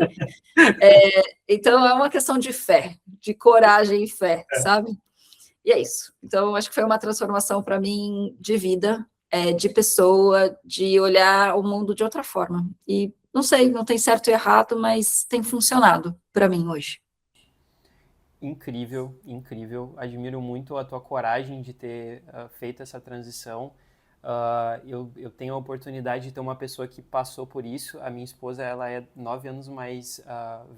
Então, é uma questão de fé, de coragem e fé, sabe? E é isso. Então, acho que foi uma transformação para mim de vida, de pessoa, de olhar o mundo de outra forma. E não sei, não tem certo e errado, mas tem funcionado para mim hoje. Incrível, incrível. Admiro muito a tua coragem de ter feito essa transição. Eu tenho a oportunidade de ter uma pessoa que passou por isso. A minha esposa, ela é 9 anos mais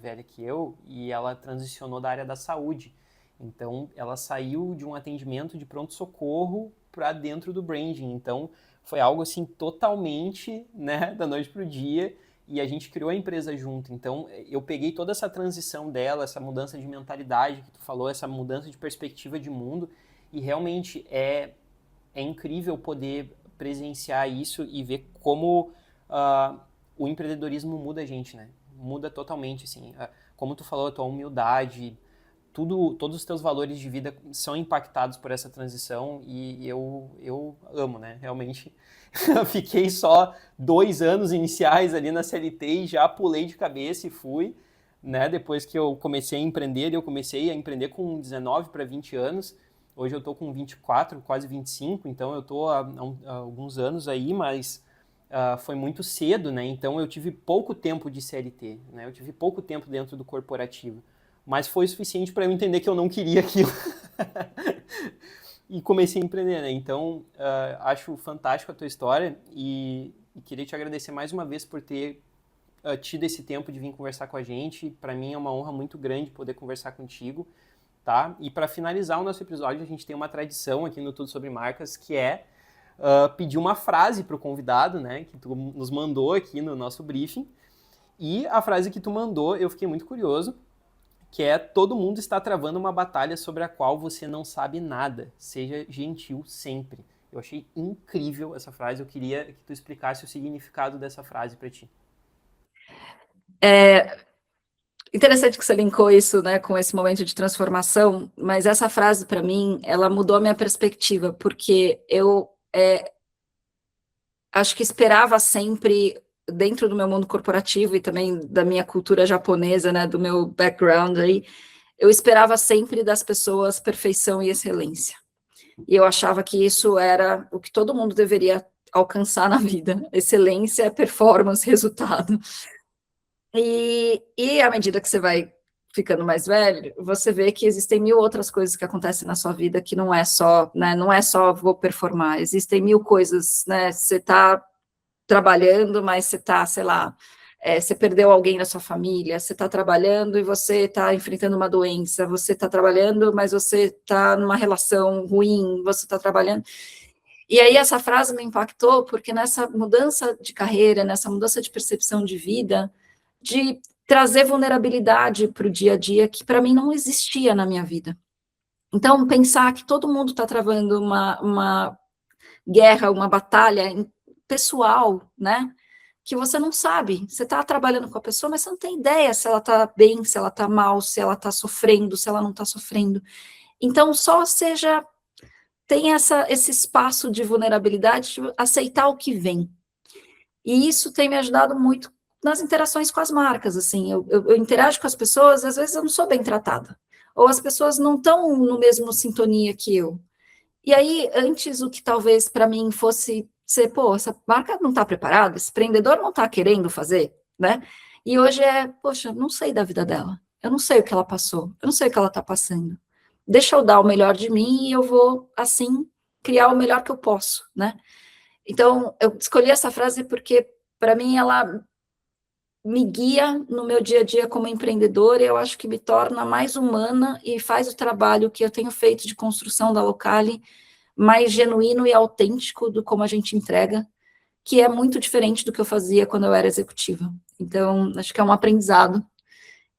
velha que eu e ela transicionou da área da saúde. Então, ela saiu de um atendimento de pronto-socorro para dentro do branding. Então, foi algo assim totalmente, né, da noite para o dia, e a gente criou a empresa junto. Então, eu peguei toda essa transição dela, essa mudança de mentalidade que tu falou, essa mudança de perspectiva de mundo, e realmente é incrível poder presenciar isso e ver como o empreendedorismo muda a gente, né? Muda totalmente, assim. Como tu falou, a tua humildade, todos os teus valores de vida são impactados por essa transição e eu amo, né? Realmente, eu fiquei só 2 anos iniciais ali na CLT e já pulei de cabeça e fui, né? Depois que eu comecei a empreender, eu comecei a empreender com 19 para 20 anos. Hoje eu tô com 24, quase 25, então eu tô há alguns anos aí, mas foi muito cedo, né? Então eu tive pouco tempo de CLT, né? Eu tive pouco tempo dentro do corporativo. Mas foi suficiente para eu entender que eu não queria aquilo. E comecei a empreender, né? Então, acho fantástico a tua história e queria te agradecer mais uma vez por ter tido esse tempo de vir conversar com a gente. Para mim é uma honra muito grande poder conversar contigo, tá? E para finalizar o nosso episódio, a gente tem uma tradição aqui no Tudo Sobre Marcas, que é pedir uma frase para o convidado, né? Que tu nos mandou aqui no nosso briefing. E a frase que tu mandou, eu fiquei muito curioso, que é: todo mundo está travando uma batalha sobre a qual você não sabe nada. Seja gentil sempre. Eu achei incrível essa frase. Eu queria que tu explicasse o significado dessa frase para ti. Interessante que você linkou isso, né, com esse momento de transformação, mas essa frase, para mim, ela mudou a minha perspectiva, porque eu acho que esperava sempre, dentro do meu mundo corporativo e também da minha cultura japonesa, né, do meu background aí, eu esperava sempre das pessoas perfeição e excelência. E eu achava que isso era o que todo mundo deveria alcançar na vida: excelência, performance, resultado. E à medida que você vai ficando mais velho, você vê que existem 1000 outras coisas que acontecem na sua vida, que não é só, né, não é só vou performar, existem 1000 coisas, né, você está trabalhando, mas você está, sei lá, você perdeu alguém na sua família, você está trabalhando e você está enfrentando uma doença, você está trabalhando, mas você está numa relação ruim, você está trabalhando. E aí essa frase me impactou, porque nessa mudança de carreira, nessa mudança de percepção de vida, de trazer vulnerabilidade para o dia a dia, que para mim não existia na minha vida. Então, pensar que todo mundo está travando uma guerra, uma batalha pessoal, né? Que você não sabe. Você está trabalhando com a pessoa, mas você não tem ideia se ela está bem, se ela está mal, se ela está sofrendo, se ela não está sofrendo. Então, tem esse espaço de vulnerabilidade, de aceitar o que vem. E isso tem me ajudado muito nas interações com as marcas, assim, eu interajo com as pessoas, às vezes eu não sou bem tratada, ou as pessoas não estão no mesmo sintonia que eu. E aí, antes, o que talvez para mim fosse ser, pô, essa marca não está preparada, esse empreendedor não está querendo fazer, né? E hoje poxa, não sei da vida dela, eu não sei o que ela passou, eu não sei o que ela está passando. Deixa eu dar o melhor de mim e eu vou, assim, criar o melhor que eu posso, né? Então, eu escolhi essa frase porque, para mim, ela me guia no meu dia a dia como empreendedora, e eu acho que me torna mais humana e faz o trabalho que eu tenho feito de construção da Locali mais genuíno e autêntico do como a gente entrega, que é muito diferente do que eu fazia quando eu era executiva. Então, acho que é um aprendizado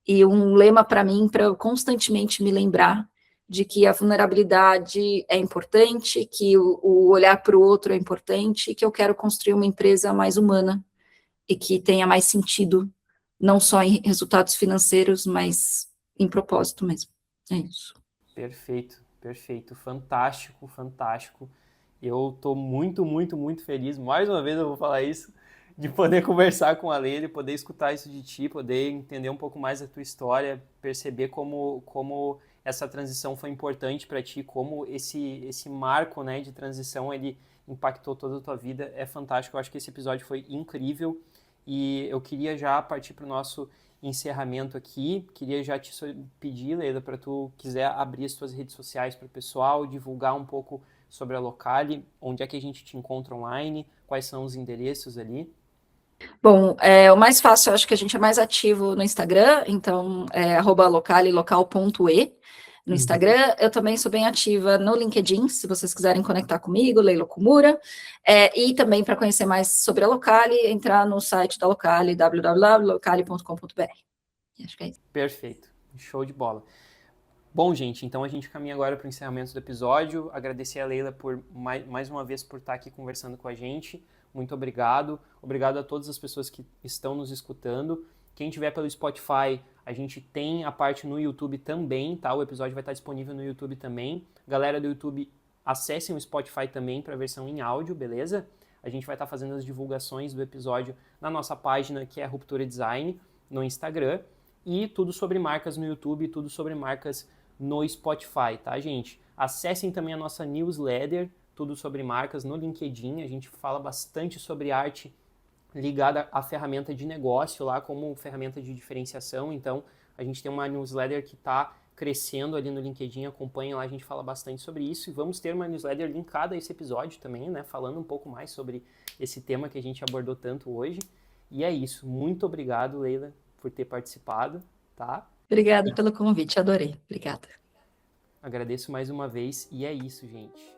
e um lema para mim, para eu constantemente me lembrar de que a vulnerabilidade é importante, que o olhar para o outro é importante, e que eu quero construir uma empresa mais humana e que tenha mais sentido, não só em resultados financeiros, mas em propósito mesmo. É isso. Perfeito, perfeito. Fantástico, fantástico. Eu estou muito, muito, muito feliz. Mais uma vez eu vou falar isso, de poder conversar com a Lê, de poder escutar isso de ti, poder entender um pouco mais da tua história, perceber como essa transição foi importante para ti, como esse marco, né, de transição ele impactou toda a tua vida. É fantástico. Eu acho que esse episódio foi incrível e eu queria já partir para o nosso encerramento aqui. Queria já te pedir, Leila, para tu quiser abrir as tuas redes sociais para o pessoal, divulgar um pouco sobre a Locali, onde é que a gente te encontra online, quais são os endereços ali. Bom, o mais fácil, eu acho que a gente é mais ativo no Instagram, então é @locali, local.e. No Instagram, eu também sou bem ativa no LinkedIn, se vocês quiserem conectar comigo, Leila Kumura. E também para conhecer mais sobre a Locali, entrar no site da Locali, www.locali.com.br. Acho que é isso. Perfeito, show de bola. Bom, gente, então a gente caminha agora para o encerramento do episódio. Agradecer a Leila por mais uma vez por estar aqui conversando com a gente. Muito obrigado. Obrigado a todas as pessoas que estão nos escutando. Quem tiver pelo Spotify, a gente tem a parte no YouTube também, tá? O episódio vai estar disponível no YouTube também. Galera do YouTube, acessem o Spotify também para a versão em áudio, beleza? A gente vai estar fazendo as divulgações do episódio na nossa página, que é Ruptura Design, no Instagram. E tudo sobre marcas no YouTube, tudo sobre marcas no Spotify, tá, gente? Acessem também a nossa newsletter, tudo sobre marcas, no LinkedIn. A gente fala bastante sobre arte ligada à ferramenta de negócio lá, como ferramenta de diferenciação. Então, a gente tem uma newsletter que está crescendo ali no LinkedIn, acompanha lá, a gente fala bastante sobre isso. E vamos ter uma newsletter linkada a esse episódio também, né? Falando um pouco mais sobre esse tema que a gente abordou tanto hoje. E é isso. Muito obrigado, Leila, por ter participado, tá? Obrigada pelo convite, adorei. Obrigada. Agradeço mais uma vez e é isso, gente.